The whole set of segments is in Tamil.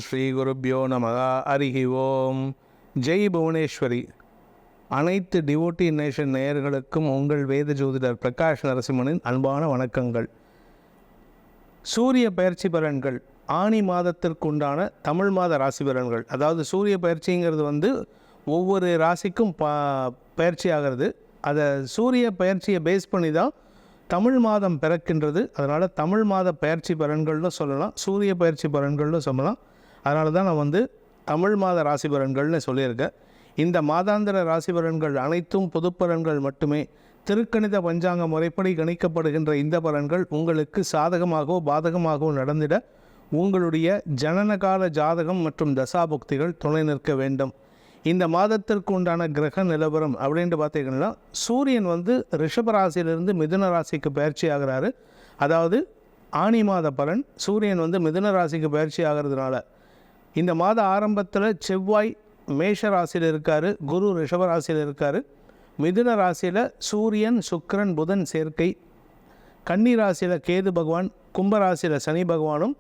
ஸ்ரீ குருப்யோ நமக. ஹரிஹி ஓம். ஜெய் புவனேஸ்வரி. அனைத்து டிவோட்டி நேஷன் நேயர்களுக்கும் உங்கள் வேத ஜோதிடர் பிரகாஷ் நரசிம்மனின் அன்பான வணக்கங்கள். சூரிய பயிற்சி பலன்கள், ஆனி மாதத்திற்குண்டான தமிழ் மாத ராசி பலன்கள். அதாவது சூரிய பயிற்சிங்கிறது ஒவ்வொரு ராசிக்கும் பயிற்சி ஆகிறது. அதை சூரிய பயிற்சியை பேஸ் பண்ணி தான் தமிழ் மாதம் பிறக்கின்றது. அதனால் தமிழ் மாத பயிற்சி பலன்கள்னு சொல்லலாம், சூரிய பயிற்சி பலன்கள்னு சொல்லலாம். அதனால தான் நான் தமிழ் மாத ராசி பலன்கள்னு சொல்லியிருக்கேன். இந்த மாதாந்திர ராசி பலன்கள் அனைத்தும் பொது பலன்கள் மட்டுமே. திருக்கணித பஞ்சாங்க முறைப்படி கணிக்கப்படுகின்ற இந்த பலன்கள் உங்களுக்கு சாதகமாகவோ பாதகமாகவோ நடந்திட உங்களுடைய ஜனனகால ஜாதகம் மற்றும் தசாபுக்திகள் துணை நிற்க வேண்டும். இந்த மாதத்திற்கு உண்டான கிரக நிலவரம் அப்படின்ட்டு பார்த்திங்கன்னா, சூரியன் ரிஷபராசியிலிருந்து மிதுன ராசிக்கு பயிற்சி ஆகிறாரு. அதாவது ஆனி மாத பலன். சூரியன் மிதுன ராசிக்கு பயிற்சி ஆகிறதுனால இந்த மாத ஆரம்பத்தில் செவ்வாய் மேஷ ராசியில் இருக்கார், குரு ரிஷபராசியில் இருக்கார். மிதுன ராசியில் சூரியன் சுக்கிரன் புதன் சேர்க்கை, கன்னி ராசியில் கேது பகவான், கும்பராசியில் சனி பகவானும்,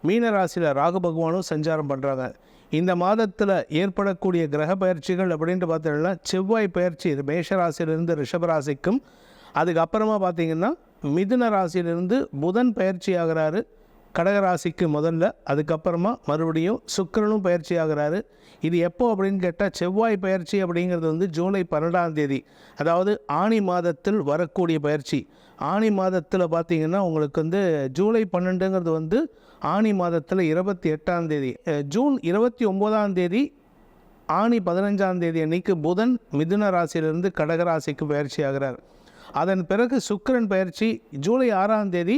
மீன ராசியில் ராகு பகவானும் சஞ்சாரம் பண்ணுறாங்க. இந்த மாதத்தில் ஏற்படக்கூடிய கிரக பயிற்சிகள் அப்படின்ட்டு பார்த்தீங்கன்னா, செவ்வாய் பயிற்சி மேஷ ராசியிலிருந்து ரிஷபராசிக்கும், அதுக்கப்புறமா பார்த்திங்கன்னா மிதுன ராசியிலிருந்து புதன் பயிற்சி ஆகிறாரு கடகராசிக்கு முதல்ல. அதுக்கப்புறமா மறுபடியும் சுக்கிரனும் பயிற்சி ஆகிறாரு. இது எப்போ அப்படின்னு கேட்டால், செவ்வாய் பயிற்சி அப்படிங்கிறது ஜூலை 12ஆம் தேதி, அதாவது ஆனி மாதத்தில் வரக்கூடிய பயிற்சி. ஆனி மாதத்தில் பார்த்திங்கன்னா உங்களுக்கு ஜூலை 12ங்கிறது ஆனி மாதத்தில் 28ஆம் தேதி. ஜூன் 29ஆம் தேதி ஆனி 15ஆம் தேதி அன்னைக்கு புதன் மிதுன ராசியிலிருந்து கடகராசிக்கு பயிற்சி ஆகிறார். அதன் பிறகு சுக்கிரன் பயிற்சி ஜூலை 6ஆம் தேதி,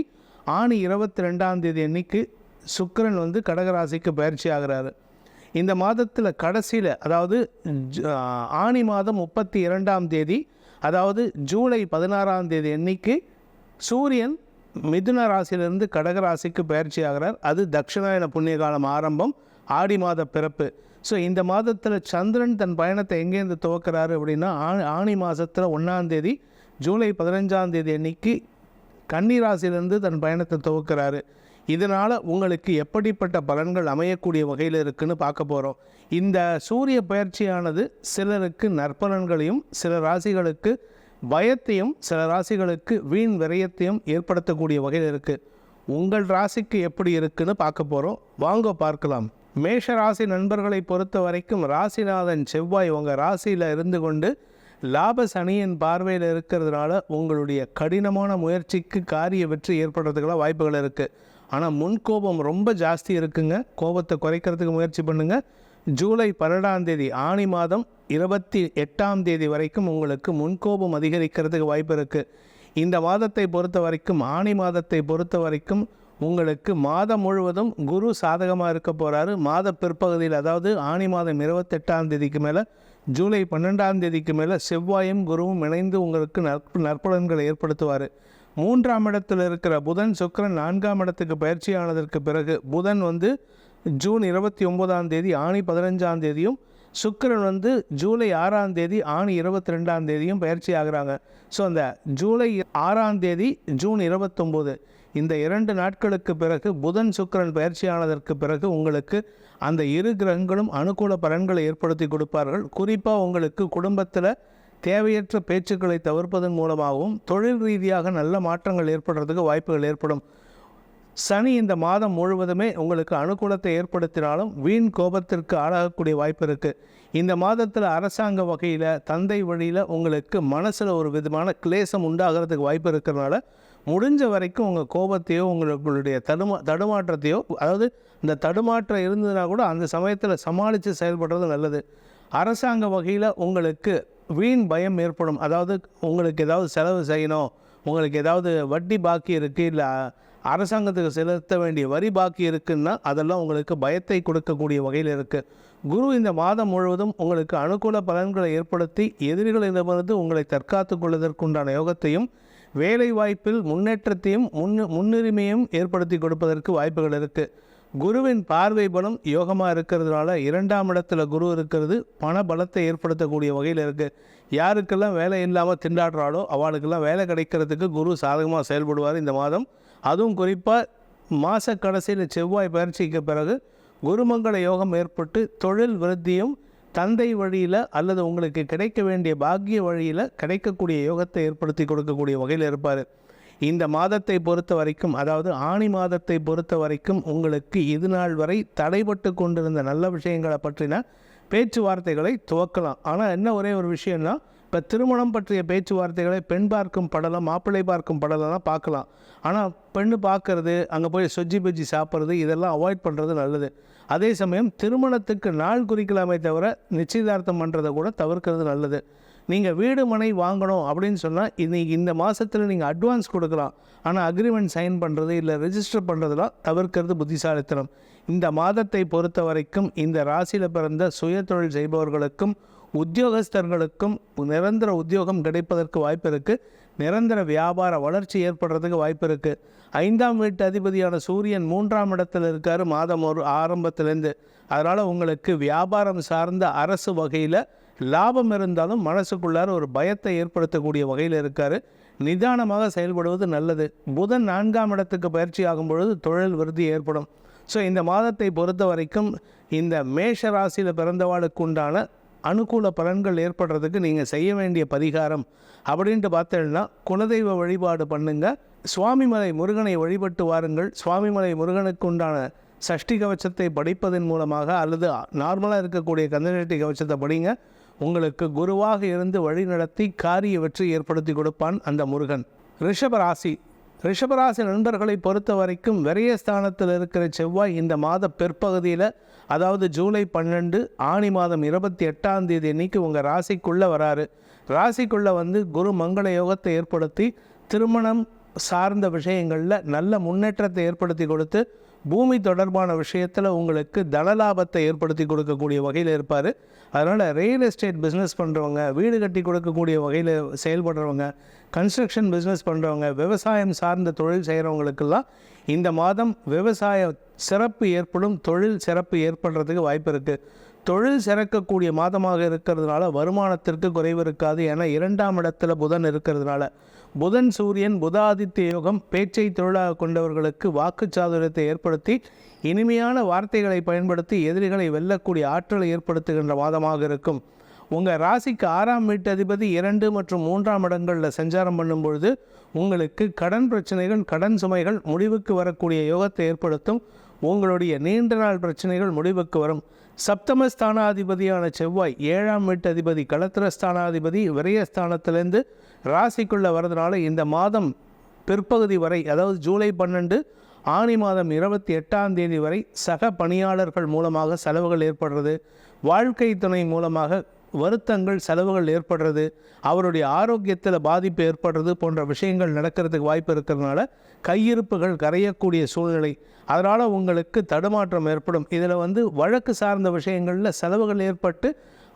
ஆனி 22ஆம் தேதி அன்னைக்கு சுக்கிரன் கடகராசிக்கு பயிற்சி ஆகிறாரு. இந்த மாதத்தில் கடைசியில், அதாவது ஆனி மாதம் 32ஆம் தேதி, அதாவது ஜூலை 16ஆம் தேதி அன்னைக்கு சூரியன் மிதுன ராசியிலிருந்து கடகராசிக்கு பயிற்சி ஆகிறார். அது தட்சிணாயன புண்ணிய காலம் ஆரம்பம், ஆடி மாத பிறப்பு. ஸோ இந்த மாதத்தில் சந்திரன் தன் பயணத்தை எங்கேருந்து துவக்கிறாரு அப்படின்னா, ஆனி மாதத்தில் 1ஆம் தேதி ஜூலை 15ஆம் தேதி அன்னைக்கு கன்னி ராசியிலிருந்து தன் பயணத்தை துவக்கிறாரு. இதனால் உங்களுக்கு எப்படிப்பட்ட பலன்கள் அமையக்கூடிய வகையில் இருக்குதுன்னு பார்க்க போகிறோம். இந்த சூரிய பயிற்சியானது சிலருக்கு நற்பலன்களையும், சில ராசிகளுக்கு பயத்தையும், சில ராசிகளுக்கு வீண் விரயத்தையும் ஏற்படுத்தக்கூடிய வகையில் இருக்குது. உங்கள் ராசிக்கு எப்படி இருக்குன்னு பார்க்க போகிறோம். வாங்க பார்க்கலாம். மேஷ ராசி நண்பர்களை பொறுத்த வரைக்கும் ராசிநாதன் செவ்வாய் உங்கள் ராசியில் இருந்து கொண்டு லாப சனியின் பார்வையில் இருக்கிறதுனால உங்களுடைய கடினமான முயற்சிக்கு காரிய வெற்றி ஏற்படுறதுக்கெல்லாம் வாய்ப்புகள் இருக்குது. ஆனால் முன்கோபம் ரொம்ப ஜாஸ்தி இருக்குங்க. கோபத்தை குறைக்கிறதுக்கு முயற்சி பண்ணுங்கள். ஜூலை 12ஆம் தேதி ஆனி மாதம் 28ஆம் தேதி வரைக்கும் உங்களுக்கு முன்கோபம் அதிகரிக்கிறதுக்கு வாய்ப்பு இருக்குது. இந்த மாதத்தை பொறுத்த வரைக்கும், ஆனி மாதத்தை பொறுத்த வரைக்கும் உங்களுக்கு மாதம் முழுவதும் குரு சாதகமாக இருக்க போகிறாரு. மாத பிற்பகுதியில், அதாவது ஆனி மாதம் 28ஆம் தேதிக்கு மேலே, ஜூலை 12ஆம் தேதிக்கு மேலே செவ்வாயும் குருவும் இணைந்து உங்களுக்கு நற்பலன்களை ஏற்படுத்துவார். 3ஆம் இடத்தில் இருக்கிற புதன் சுக்கிரன் 4ஆம் இடத்துக்கு பயிற்சியானதற்கு பிறகு புதன் ஜூன் 29ஆம் தேதி ஆனி 15ஆம் தேதியும், சுக்கிரன் ஜூலை 6ஆம் தேதி ஆனி 22ஆம் தேதியும் பயிற்சி ஆகிறாங்க. ஸோ அந்த ஜூலை 6ஆம் தேதி ஜூன் 29 இந்த 2 நாட்களுக்கு பிறகு புதன் சுக்கிரன் பயிற்சியானதற்கு பிறகு உங்களுக்கு அந்த இரு கிரகங்களும் அனுகூல பலன்களை ஏற்படுத்தி கொடுப்பார்கள். குறிப்பாக உங்களுக்கு குடும்பத்தில் தேவையற்ற பேச்சுக்களை தவிர்ப்பதன் மூலமாகவும் தொழில் ரீதியாக நல்ல மாற்றங்கள் ஏற்படுறதுக்கு வாய்ப்புகள் ஏற்படும். சனி இந்த மாதம் முழுவதுமே உங்களுக்கு அனுகூலத்தை ஏற்படுத்தினாலும் வீண் கோபத்திற்கு ஆளாகக்கூடிய வாய்ப்பு இருக்குது. இந்த மாதத்தில் அரசாங்க வகையில், தந்தை வழியில் உங்களுக்கு மனசில் ஒரு விதமான கிளேசம் உண்டாகிறதுக்கு வாய்ப்பு இருக்கிறதுனால முடிஞ்ச வரைக்கும் உங்கள் கோபத்தையோ உங்களுடைய தடுமாற்றத்தையோ, அதாவது இந்த தடுமாற்றம் இருந்ததுன்னா கூட அந்த சமயத்தில் சமாளித்து செயல்படுறது நல்லது. அரசாங்க வகையில் உங்களுக்கு வீண் பயம் ஏற்படும். அதாவது உங்களுக்கு ஏதாவது செலவு செய்யணும், உங்களுக்கு ஏதாவது வட்டி பாக்கி இருக்குது, இல்லை அரசாங்கத்துக்கு செலுத்த வேண்டிய வரி பாக்கி இருக்குன்னா அதெல்லாம் உங்களுக்கு பயத்தை கொடுக்கக்கூடிய வகையில் இருக்குது. குரு இந்த மாதம் முழுவதும் உங்களுக்கு அனுகூல பலன்களை ஏற்படுத்தி எதிரிகளிடமிருந்து உங்களை தற்காத்து கொள்வதற்குண்டான யோகத்தையும், வேலை வாய்ப்பில் முன்னேற்றத்தையும் முன்னுரிமையும் ஏற்படுத்தி கொடுப்பதற்கு வாய்ப்புகள் இருக்குது. குருவின் பார்வை பலம் யோகமாக இருக்கிறதுனால 2ஆம் இடத்துல குரு இருக்கிறது பண பலத்தை ஏற்படுத்தக்கூடிய வகையில் இருக்குது. யாருக்கெல்லாம் வேலை இல்லாமல் திண்டாடுறாளோ அவளுக்கெல்லாம் வேலை கிடைக்கிறதுக்கு குரு சாதகமாக செயல்படுவார் இந்த மாதம். அதுவும் குறிப்பாக மாத கடைசியில் செவ்வாய் பயிற்சிக்கு பிறகு குருமங்கள யோகம் ஏற்பட்டு தொழில் விருத்தியும் தந்தை வழியில் அல்லது உங்களுக்கு கிடைக்க வேண்டிய பாக்கிய வழியில் கிடைக்கக்கூடிய யோகத்தை ஏற்படுத்தி கொடுக்கக்கூடிய வகையில் இருப்பார். இந்த மாதத்தை பொறுத்த வரைக்கும், அதாவது ஆணி மாதத்தை பொறுத்த வரைக்கும் உங்களுக்கு இது நாள் வரை தடைபட்டு கொண்டிருந்த நல்ல விஷயங்களை பற்றின பேச்சுவார்த்தைகளை துவக்கலாம். ஆனால் என்ன ஒரே ஒரு விஷயம்னா, இப்போ திருமணம் பற்றிய பேச்சுவார்த்தைகளை பெண் பார்க்கும் படலம், மாப்பிள்ளை பார்க்கும் படலாம் பார்க்கலாம். ஆனால் பெண்ணு பார்க்கறது, அங்கே போய் சொஜ்ஜி பஜ்ஜி சாப்பிட்றது, இதெல்லாம் அவாய்ட் பண்ணுறது நல்லது. அதே சமயம் திருமணத்துக்கு நாள் குறிக்கலாமே தவிர நிச்சயதார்த்தம் பண்ணுறதை கூட தவிர்க்கிறது நல்லது. நீங்கள் வீடு மனை வாங்கணும் அப்படின்னு சொன்னால் இந்த மாதத்தில் நீங்கள் அட்வான்ஸ் கொடுக்கலாம். ஆனால் அக்ரிமெண்ட் சைன் பண்ணுறது இல்லை ரெஜிஸ்டர் பண்ணுறதுலாம் தவிர்க்கிறது புத்திசாலித்தனம். இந்த மாதத்தை பொறுத்த வரைக்கும் இந்த ராசியில் பிறந்த சுய தொழில் செய்பவர்களுக்கும் உத்தியோகஸ்தர்களுக்கும் நிரந்தர உத்தியோகம் கிடைப்பதற்கு வாய்ப்பு இருக்குது. நிரந்தர வியாபார வளர்ச்சி ஏற்படுறதுக்கு வாய்ப்பு இருக்குது. 5ஆம் வீட்டு அதிபதியான சூரியன் 3ஆம் இடத்தில் இருக்கார் மாதம் ஒரு ஆரம்பத்திலேருந்து. அதனால் உங்களுக்கு வியாபாரம் சார்ந்த அரசு வகையில் லாபம் இருந்தாலும் மனசுக்குள்ளார ஒரு பயத்தை ஏற்படுத்தக்கூடிய வகையில் இருக்கார். நிதானமாக செயல்படுவது நல்லது. புதன் 4ஆம் இடத்துக்கு பயிற்சி ஆகும் பொழுது தொழில் விருத்தி ஏற்படும். ஸோ இந்த மாதத்தை பொறுத்த வரைக்கும் இந்த மேஷ ராசியில் பிறந்தவாளுக்கு உண்டான அனுகூல பலன்கள் ஏற்படுறதுக்கு நீங்கள் செய்ய வேண்டிய பரிகாரம் அப்படின்ட்டு பார்த்தீங்கன்னா, குலதெய்வ வழிபாடு பண்ணுங்கள். சுவாமிமலை முருகனை வழிபட்டு வாருங்கள். சுவாமிமலை முருகனுக்கு உண்டான சஷ்டி கவச்சத்தை படிப்பதன் மூலமாக அல்லது நார்மலாக இருக்கக்கூடிய கந்தசஷ்டி கவச்சத்தை படிங்க. உங்களுக்கு குருவாக இருந்து வழி நடத்தி காரிய வெற்றி ஏற்படுத்தி கொடுப்பான் அந்த முருகன். ரிஷபராசி நண்பர்களை பொறுத்த வரைக்கும் விரயஸ்தானத்தில் இருக்கிற செவ்வாய் இந்த மாத பிற்பகுதியில், அதாவது ஜூலை 12 ஆணி மாதம் 28ஆம் தேதி அன்னைக்கு உங்கள் ராசிக்குள்ளே வராரு. ராசிக்குள்ளே வந்து குரு மங்கள யோகத்தை ஏற்படுத்தி திருமணம் சார்ந்த விஷயங்களில் நல்ல முன்னேற்றத்தை ஏற்படுத்தி கொடுத்து பூமி தொடர்பான விஷயத்தில் உங்களுக்கு தனலாபத்தை ஏற்படுத்தி கொடுக்கக்கூடிய வகையில் இருப்பார். அதனால் ரியல் எஸ்டேட் பிஸ்னஸ் பண்ணுறவங்க, வீடு கட்டி கொடுக்கக்கூடிய வகையில் செயல்படுறவங்க, கன்ஸ்ட்ரக்ஷன் பிஸ்னஸ் பண்ணுறவங்க, விவசாயம் சார்ந்த தொழில் செய்கிறவங்களுக்கெல்லாம் இந்த மாதம் விவசாய சிறப்பு ஏற்படும், தொழில் சிறப்பு ஏற்படுறதுக்கு வாய்ப்பு இருக்குது. தொழில் சிறக்கக்கூடிய மாதமாக இருக்கிறதுனால வருமானத்திற்கு குறைவு இருக்காது. ஏன்னா 2ஆம் இடத்துல புதன் இருக்கிறதுனால. புதன் சூரியன் புதாதித்ய யோகம் பேச்சை தொழிலாக கொண்டவர்களுக்கு வாக்குச்சாதுரியத்தை ஏற்படுத்தி இனிமையான வார்த்தைகளை பயன்படுத்தி எதிரிகளை வெல்லக்கூடிய ஆற்றலை ஏற்படுத்துகின்ற மாதமாக இருக்கும். உங்கள் ராசிக்கு 6ஆம் வீட்டு அதிபதி 2 மற்றும் 3ஆம் இடங்களில் சஞ்சாரம் பண்ணும் பொழுது உங்களுக்கு கடன் பிரச்சனைகள், கடன் சுமைகள் முடிவுக்கு வரக்கூடிய யோகத்தை ஏற்படுத்தும். உங்களுடைய நீண்ட நாள் பிரச்சனைகள் முடிவுக்கு வரும். சப்தமஸ்தானாதிபதியான செவ்வாய் 7ஆம் வீட்டு அதிபதி களத்திரஸ்தானாதிபதி விரயஸ்தானத்திலேருந்து ராசிக்குள்ளே வரதுனால இந்த மாதம் பிற்பகுதி வரை, அதாவது ஜூலை 12 ஆணி மாதம் 28ஆம் தேதி வரை சக பணியாளர்கள் மூலமாக செலவுகள் ஏற்படுறது, வாழ்க்கை துணை மூலமாக வருத்தங்கள் செலவுகள் ஏற்படுறது, அவருடைய ஆரோக்கியத்தில் பாதிப்பு ஏற்படுறது போன்ற விஷயங்கள் நடக்கிறதுக்கு வாய்ப்பு இருக்கிறதுனால கையிருப்புகள் கரையக்கூடிய சூழ்நிலை. அதனால் உங்களுக்கு தடுமாற்றம் ஏற்படும். இதில் வழக்கு சார்ந்த விஷயங்களில் செலவுகள் ஏற்பட்டு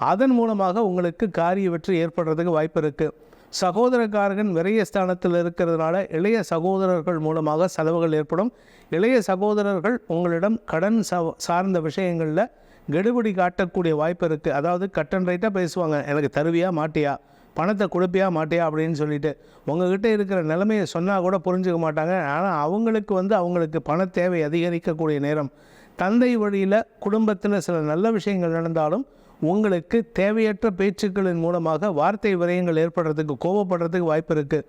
அதன் மூலமாக உங்களுக்கு காரிய வெற்றி ஏற்படுறதுக்கு வாய்ப்பு இருக்குது. சகோதரக்காரகன் விரயஸ்தானத்தில் இருக்கிறதுனால இளைய சகோதரர்கள் மூலமாக செலவுகள் ஏற்படும். இளைய சகோதரர்கள் உங்களிடம் கடன் சார்ந்த விஷயங்களில் கெடுபிடி காட்டக்கூடிய வாய்ப்பு இருக்குது. அதாவது கட் அண்ட் ரைட்டாக பேசுவாங்க, எனக்கு தருவியா மாட்டியா, பணத்தை கொடுப்பியா மாட்டியா அப்படின்னு சொல்லிட்டு உங்கள்கிட்ட இருக்கிற நிலைமையை சொன்னால் கூட புரிஞ்சுக்க மாட்டாங்க. ஆனால் அவங்களுக்கு பண தேவை அதிகரிக்கக்கூடிய நேரம். தந்தை வழியில் குடும்பத்தில் சில நல்ல விஷயங்கள் நடந்தாலும் உங்களுக்கு தேவையற்ற பேச்சுக்களின் மூலமாக வார்த்தை விரயங்கள் ஏற்படுறதுக்கு, கோபப்படுறதுக்கு வாய்ப்பு இருக்குது.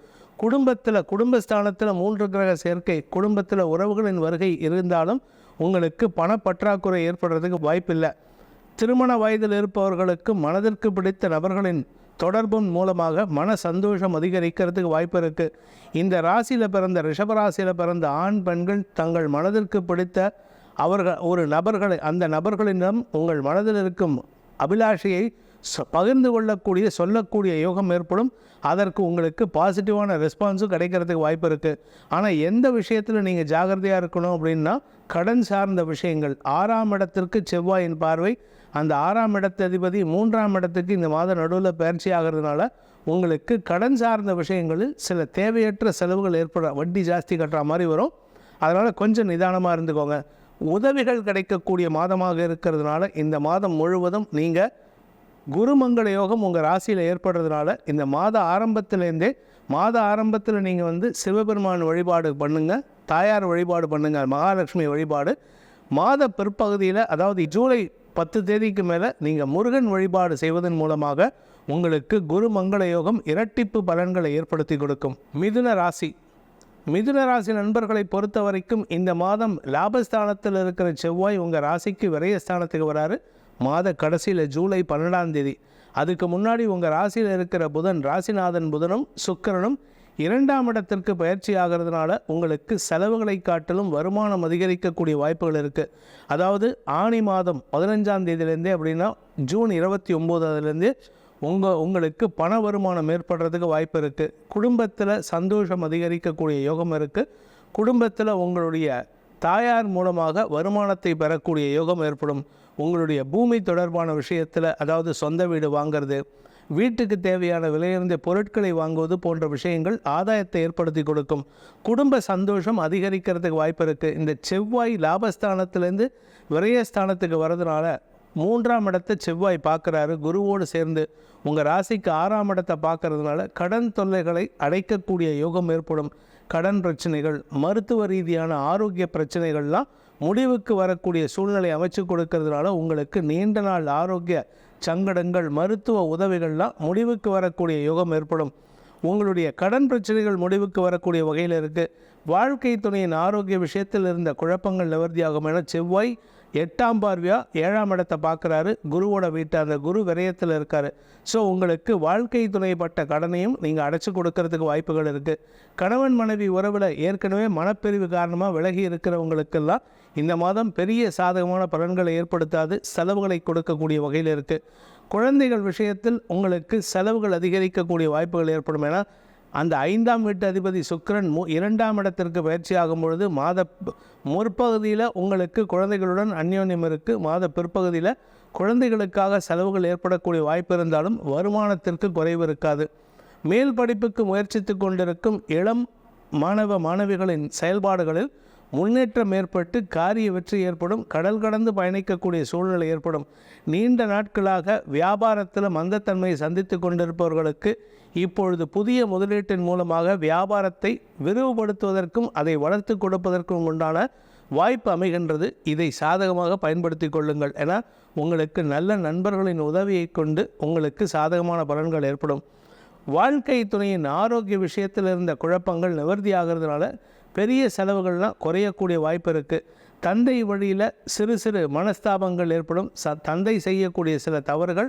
குடும்பஸ்தானத்தில் 3 கிரக சேர்க்கை, குடும்பத்தில் உறவுகளின் வருகை இருந்தாலும் உங்களுக்கு பணப்பற்றாக்குறை ஏற்படுறதுக்கு வாய்ப்பில்லை. திருமண வயதில் இருப்பவர்களுக்கு மனதிற்கு பிடித்த நபர்களின் தொடர்பின் மூலமாக மன சந்தோஷம் அதிகரிக்கிறதுக்கு வாய்ப்பு இருக்குது. இந்த ராசியில் பிறந்த ரிஷபராசியில் பிறந்த ஆண் பெண்கள் தங்கள் மனதிற்கு பிடித்த அந்த நபர்களிடம் உங்கள் மனதில் இருக்கும் அபிலாஷையை பகிர்ந்து கொள்ளக்கூடிய சொல்லக்கூடிய யோகம் ஏற்படும். அதற்கு உங்களுக்கு பாசிட்டிவான ரெஸ்பான்ஸும் கிடைக்கிறதுக்கு வாய்ப்பு இருக்குது. ஆனால் எந்த விஷயத்தில் நீங்கள் ஜாகிரதையாக இருக்கணும் அப்படின்னா, கடன் சார்ந்த விஷயங்கள். 6ஆம் இடத்திற்கு செவ்வாயின் பார்வை, அந்த 6ஆம் இடத்து அதிபதி 3ஆம் இடத்துக்கு இந்த மாத நடுவில் பயிற்சி ஆகிறதுனால உங்களுக்கு கடன் சார்ந்த விஷயங்களில் சில தேவையற்ற செலவுகள் ஏற்பட, வட்டி ஜாஸ்தி கட்டுற மாதிரி வரும். அதனால் கொஞ்சம் நிதானமாக இருந்துக்கோங்க. உதவிகள் கிடைக்கக்கூடிய மாதமாக இருக்கிறதுனால இந்த மாதம் முழுவதும் நீங்கள் குருமங்கள யோகம் உங்கள் ராசியில் ஏற்படுறதுனால இந்த மாத ஆரம்பத்தில் நீங்கள் சிவபெருமான் வழிபாடு பண்ணுங்கள், தாயார் வழிபாடு பண்ணுங்கள், மகாலட்சுமி வழிபாடு. மாத பிற்பகுதியில், அதாவது ஜூலை 10 தேதிக்கு மேலே நீங்கள் முருகன் வழிபாடு செய்வதன் மூலமாக உங்களுக்கு குரு மங்கள யோகம் இரட்டிப்பு பலன்களை ஏற்படுத்தி கொடுக்கும். மிதுன ராசி நண்பர்களை பொறுத்த வரைக்கும் இந்த மாதம் லாபஸ்தானத்தில் இருக்கிற செவ்வாய் உங்கள் ராசிக்கு விரயஸ்தானத்துக்கு வராரு மாத கடைசியில் ஜூலை 12ஆம் தேதி. அதுக்கு முன்னாடி உங்கள் ராசியில் இருக்கிற புதன், ராசிநாதன் புதனும் சுக்கிரனும் 2ஆம் இடத்திற்கு பயிற்சி ஆகிறதுனால உங்களுக்கு செலவுகளை காட்டிலும் வருமானம் அதிகரிக்கக்கூடிய வாய்ப்புகள் இருக்குது. அதாவது ஆனி மாதம் 15ஆம் தேதியிலேருந்தே அப்படின்னா ஜூன் 29 உங்களுக்கு பண வருமானம் ஏற்படுறதுக்கு வாய்ப்பு இருக்குது. குடும்பத்தில் சந்தோஷம் அதிகரிக்கக்கூடிய யோகம் இருக்குது. குடும்பத்தில் உங்களுடைய தாயார் மூலமாக வருமானத்தை பெறக்கூடிய யோகம் ஏற்படும். உங்களுடைய பூமி தொடர்பான விஷயத்தில், அதாவது சொந்த வீடு வாங்கிறது, வீட்டுக்கு தேவையான விலையுயர்ந்த பொருட்களை வாங்குவது போன்ற விஷயங்கள் ஆதாயத்தை ஏற்படுத்தி கொடுக்கும். குடும்ப சந்தோஷம் அதிகரிக்கிறதுக்கு வாய்ப்பு இருக்குது. இந்த செவ்வாய் லாபஸ்தானத்திலேருந்து விரயஸ்தானத்துக்கு வர்றதுனால 3ஆம் இடத்தை செவ்வாய் பார்க்குறாரு குருவோடு சேர்ந்து. உங்கள் ராசிக்கு 6ஆம் இடத்தை பார்க்கறதுனால கடன் தொல்லைகளை அடைக்கக்கூடிய யோகம் ஏற்படும். கடன் பிரச்சனைகள், மருத்துவ ரீதியான ஆரோக்கிய பிரச்சனைகள்லாம் முடிவுக்கு வரக்கூடிய சூழ்நிலை அமைச்சு கொடுக்கறதுனால உங்களுக்கு நீண்ட நாள் ஆரோக்கிய சங்கடங்கள், மருத்துவ உதவிகள்லாம் முடிவுக்கு வரக்கூடிய யோகம் ஏற்படும். உங்களுடைய கடன் பிரச்சனைகள் முடிவுக்கு வரக்கூடிய வகையில் இருக்குது. வாழ்க்கை துணையின் ஆரோக்கிய விஷயத்தில் இருந்த குழப்பங்கள் நிவர்த்தியாகும். என செவ்வாய் 8ஆம் பார்வையாக 7ஆம் இடத்தை பார்க்குறாரு குருவோட வீட்டை. அந்த குரு விரயத்தில் இருக்கார். ஸோ உங்களுக்கு வாழ்க்கை துணைப்பட்ட கடனையும் நீங்கள் அடைச்சி கொடுக்கறதுக்கு வாய்ப்புகள் இருக்குது. கணவன் மனைவி உறவில் ஏற்கனவே மனப்பிரிவு காரணமாக விலகி இருக்கிறவங்களுக்கெல்லாம் இந்த மாதம் பெரிய சாதகமான பலன்களை ஏற்படுத்தாது, செலவுகளை கொடுக்கக்கூடிய வகையில் இருக்குது. குழந்தைகள் விஷயத்தில் உங்களுக்கு செலவுகள் அதிகரிக்கக்கூடிய வாய்ப்புகள் ஏற்படும். ஏன்னா அந்த 5ஆம் வீட்டு அதிபதி சுக்கிரன் 2ஆம் இடத்திற்கு பயிற்சி ஆகும் பொழுது மாத முற்பகுதியில் உங்களுக்கு குழந்தைகளுடன் அந்யோன்யம் இருக்குது. மாத பிற்பகுதியில் குழந்தைகளுக்காக செலவுகள் ஏற்படக்கூடிய வாய்ப்பு இருந்தாலும் வருமானத்திற்கு குறைவு இருக்காது. மேல் படிப்புக்கு முயற்சித்து கொண்டிருக்கும் இளம் மாணவிகளின் செயல்பாடுகளில் முன்னேற்றம் ஏற்பட்டு காரிய வெற்றி ஏற்படும். கடல் கடந்து பயணிக்கக்கூடிய சூழ்நிலை ஏற்படும். நீண்ட நாட்களாக வியாபாரத்தில் மந்தத்தன்மையை சந்தித்து கொண்டிருப்பவர்களுக்கு இப்பொழுது புதிய முதலீட்டின் மூலமாக வியாபாரத்தை விரிவுபடுத்துவதற்கும் அதை வளர்த்து கொடுப்பதற்கும் உண்டான வாய்ப்பு அமைகின்றது. இதை சாதகமாக பயன்படுத்தி கொள்ளுங்கள். ஏன்னா உங்களுக்கு நல்ல நண்பர்களின் உதவியை கொண்டு உங்களுக்கு சாதகமான பலன்கள் ஏற்படும். வாழ்க்கை துணையின் ஆரோக்கிய விஷயத்தில் இருந்த குழப்பங்கள் நிவர்த்தி ஆகிறதுனால பெரிய செலவுகள்லாம் குறையக்கூடிய வாய்ப்பு இருக்குது. தந்தை வழியில் சிறு சிறு மனஸ்தாபங்கள் ஏற்படும். தந்தை செய்யக்கூடிய சில தவறுகள்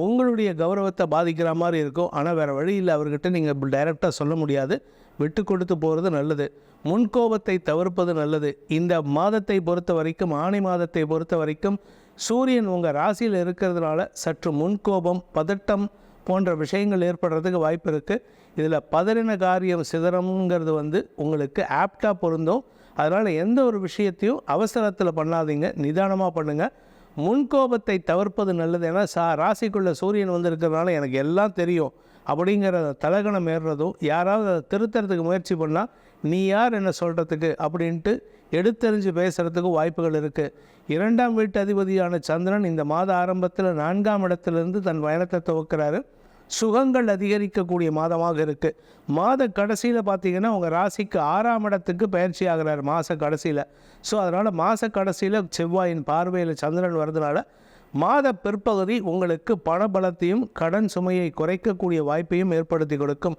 உங்களுடைய கௌரவத்தை பாதிக்கிற மாதிரி இருக்கும். ஆனால் வேறு வழியில் அவர்கிட்ட நீங்கள் டைரெக்டாக சொல்ல முடியாது. விட்டு கொடுத்து போகிறது நல்லது. முன்கோபத்தை தவிர்ப்பது நல்லது. இந்த மாதத்தை பொறுத்த வரைக்கும், ஆணி மாதத்தை பொறுத்த வரைக்கும் சூரியன் உங்கள் ராசியில் இருக்கிறதுனால சற்று முன்கோபம், பதட்டம் போன்ற விஷயங்கள் ஏற்படுறதுக்கு வாய்ப்பு இருக்குது. இதில் பதறின காரியம் சிதறம்ங்கிறது உங்களுக்கு ஆப்டாக பொருந்தும். அதனால் எந்த ஒரு விஷயத்தையும் அவசரத்தில் பண்ணாதீங்க, நிதானமாக பண்ணுங்கள். முன்கோபத்தை தவிர்ப்பது நல்லது. ஏன்னா ராசிக்குள்ளே சூரியன் இருக்கிறதுனால எனக்கு எல்லாம் தெரியும் அப்படிங்கிற தலகணம் ஏறுறதும், யாராவது அதை திருத்தறதுக்கு முயற்சி பண்ணால் நீ யார் என்ன சொல்கிறதுக்கு அப்படின்ட்டு எடுத்தறிஞ்சு பேசுகிறதுக்கு வாய்ப்புகள் இருக்குது. 2ஆம் வீட்டு அதிபதியான சந்திரன் இந்த மாத ஆரம்பத்தில் 4ஆம் இடத்திலிருந்து தன் பயணத்தை துவக்கிறாரு. சுகங்கள் அதிகரிக்கக்கூடிய மாதமாக இருக்குது. மாத கடைசியில் பார்த்திங்கன்னா உங்கள் ராசிக்கு 6ஆம் இடத்துக்கு பயிற்சி ஆகிறார் மாத கடைசியில். ஸோ அதனால் மாத கடைசியில் செவ்வாயின் பார்வையில் சந்திரன் வர்றதுனால மாத பிற்பகுதி உங்களுக்கு பணபலத்தையும் கடன் சுமையை குறைக்கக்கூடிய வாய்ப்பையும் ஏற்படுத்தி கொடுக்கும்.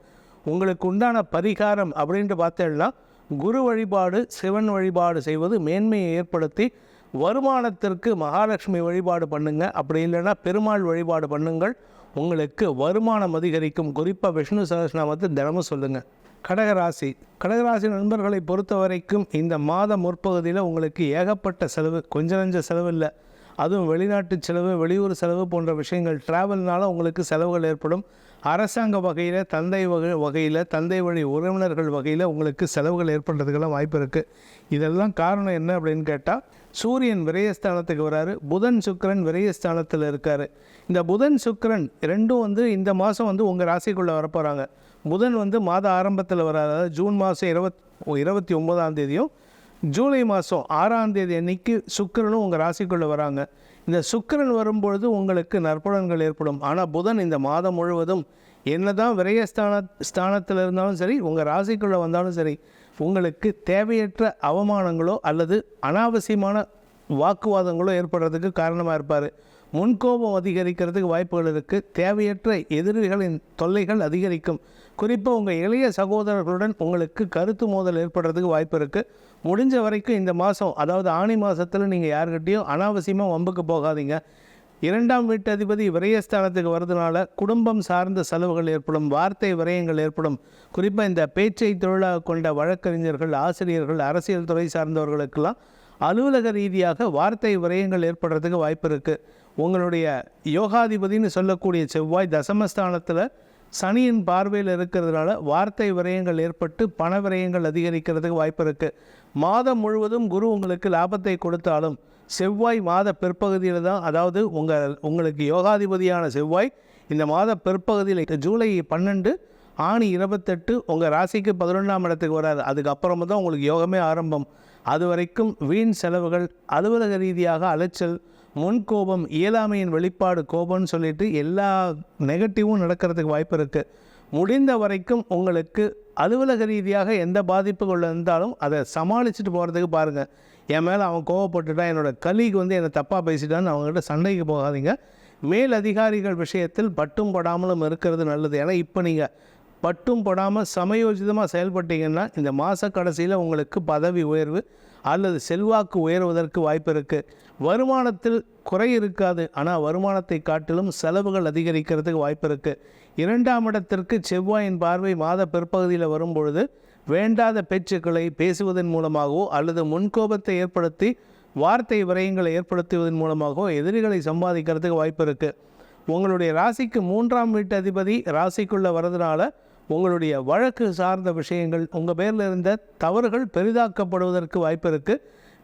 உங்களுக்கு உண்டான பரிகாரம் அப்படின்ட்டு பார்த்தேன்னா குரு வழிபாடு, சிவன் வழிபாடு செய்வது மேன்மையை ஏற்படுத்தி வருமானத்திற்கு மகாலட்சுமி வழிபாடு பண்ணுங்கள். அப்படி இல்லைன்னா பெருமாள் வழிபாடு பண்ணுங்கள். உங்களுக்கு வருமானம் அதிகரிக்கும். குறிப்பாக விஷ்ணு சகஸ்ரநாமத்தை தினமும் சொல்லுங்கள். கடகராசி நண்பர்களை பொறுத்த வரைக்கும் இந்த மாத முற்பகுதியில் உங்களுக்கு ஏகப்பட்ட செலவு, கொஞ்சம் நஞ்ச செலவு இல்லை. அதுவும் வெளிநாட்டு செலவு, வெளியூர் செலவு போன்ற விஷயங்கள், ட்ராவல்னால உங்களுக்கு செலவுகள் ஏற்படும். அரசாங்க வகையில், தந்தை வழி உறவினர்கள் வகையில் உங்களுக்கு செலவுகள் ஏற்படுறதுக்கெல்லாம் வாய்ப்பு இருக்குது. இதெல்லாம் காரணம் என்ன அப்படின்னு கேட்டால், சூரியன் விரயஸ்தானத்துக்கு வராரு, புதன் சுக்கிரன் விரயஸ்தானத்தில் இருக்கார். இந்த புதன் சுக்கிரன் ரெண்டும் இந்த மாதம் உங்கள் ராசிக்குள்ளே வரப்போகிறாங்க. புதன் மாத ஆரம்பத்தில் வராது. அதாவது ஜூன் மாதம் 29ஆம் தேதியும் ஜூலை மாதம் 6ஆம் தேதி அன்னைக்கு சுக்கிரனும் உங்கள் ராசிக்குள்ளே வராங்க. இந்த சுக்கிரன் வரும்பொழுது உங்களுக்கு நற்பலன்கள் ஏற்படும். ஆனால் புதன் இந்த மாதம் முழுவதும் என்னதான் விரயஸ்தானத்தில் இருந்தாலும் சரி, உங்கள் ராசிக்குள்ளே வந்தாலும் சரி, உங்களுக்கு தேவையற்ற அவமானங்களோ அல்லது அனாவசியமான வாக்குவாதங்களோ ஏற்படுறதுக்கு காரணமாக இருப்பார். முன்கோபம் அதிகரிக்கிறதுக்கு வாய்ப்புகள் இருக்குது. தேவையற்ற எதிரிகளின் தொல்லைகள் அதிகரிக்கும். குறிப்பாக உங்கள் இளைய சகோதரர்களுடன் உங்களுக்கு கருத்து மோதல் ஏற்படுறதுக்கு வாய்ப்பு இருக்குது. முடிஞ்ச வரைக்கும் இந்த மாதம், அதாவது ஆனி மாதத்தில் நீங்கள் யாருக்கிட்டையும் அனாவசியமாக வம்புக்கு போகாதீங்க. 2ஆம் வீட்டு அதிபதி விரயஸ்தானத்துக்கு வரதுனால குடும்பம் சார்ந்த செலவுகள் ஏற்படும், வார்த்தை விரயங்கள் ஏற்படும். குறிப்பாக இந்த பேச்சை தொழிலாக கொண்ட வழக்கறிஞர்கள், ஆசிரியர்கள், அரசியல் துறை சார்ந்தவர்களுக்கெல்லாம் அலுவலக ரீதியாக வார்த்தை விரயங்கள் ஏற்படுறதுக்கு வாய்ப்பு இருக்குது. உங்களுடைய யோகாதிபதினு சொல்லக்கூடிய செவ்வாய் தசமஸ்தானத்தில் சனியின் பார்வையில் இருக்கிறதுனால வார்த்தை விரயங்கள் ஏற்பட்டு பண விரயங்கள் அதிகரிக்கிறதுக்கு வாய்ப்பு இருக்குது. மாதம் முழுவதும் குரு உங்களுக்கு லாபத்தை கொடுத்தாலும் செவ்வாய் மாத பிற்பகுதியில் தான், அதாவது உங்களுக்கு யோகாதிபதியான செவ்வாய் இந்த மாத பிற்பகுதியில் ஜூலை 12 ஆணி 28 உங்கள் ராசிக்கு 11ஆம் இடத்துக்கு வராது. அதுக்கப்புறமா தான் உங்களுக்கு யோகமே ஆரம்பம். அது வரைக்கும் வீண் செலவுகள், அலுவலக ரீதியாக அலைச்சல், முன்கோபம், இயலாமையின் வெளிப்பாடு, கோபம்னு சொல்லிட்டு எல்லா நெகட்டிவும் நடக்கிறதுக்கு வாய்ப்பு இருக்குது. முடிந்த வரைக்கும் உங்களுக்கு அலுவலக ரீதியாக எந்த பாதிப்புகள் இருந்தாலும் அதை சமாளிச்சுட்டு போகிறதுக்கு பாருங்கள். என் மேலே அவன் கோவப்பட்டுட்டான், என்னோடய கலீக் என்னை தப்பாக பேசிட்டான்னு அவங்ககிட்ட சண்டைக்கு போகாதீங்க. மேல் அதிகாரிகள் விஷயத்தில் பட்டும் படாமலும் இருக்கிறது நல்லது. ஏன்னா இப்போ நீங்கள் பட்டும் படாமல் சமயோஜிதமாக செயல்பட்டீங்கன்னா இந்த மாத கடைசியில் உங்களுக்கு பதவி உயர்வு அல்லது செல்வாக்கு உயர்வதற்கு வாய்ப்பு இருக்குது. வருமானத்தில் குறை இருக்காது, ஆனால் வருமானத்தை காட்டிலும் செலவுகள் அதிகரிக்கிறதுக்கு வாய்ப்பு இருக்குது. 2ஆம் இடத்திற்கு செவ்வாயின் பார்வை மாத பிற்பகுதியில் வரும்பொழுது வேண்டாத பேச்சுக்களை பேசுவதன் மூலமாகவோ அல்லது முன்கோபத்தை ஏற்படுத்தி வார்த்தை விரயங்களை ஏற்படுத்துவதன் மூலமாகவோ எதிரிகளை சம்பாதிக்கிறதுக்கு வாய்ப்பு இருக்குது. உங்களுடைய ராசிக்கு 3ஆம் வீட்டு அதிபதி ராசிக்குள்ளே வரதுனால உங்களுடைய வழக்கு சார்ந்த விஷயங்கள், உங்கள் பேரில் இருந்த தவறுகள் பெரிதாக்கப்படுவதற்கு வாய்ப்பு இருக்குது.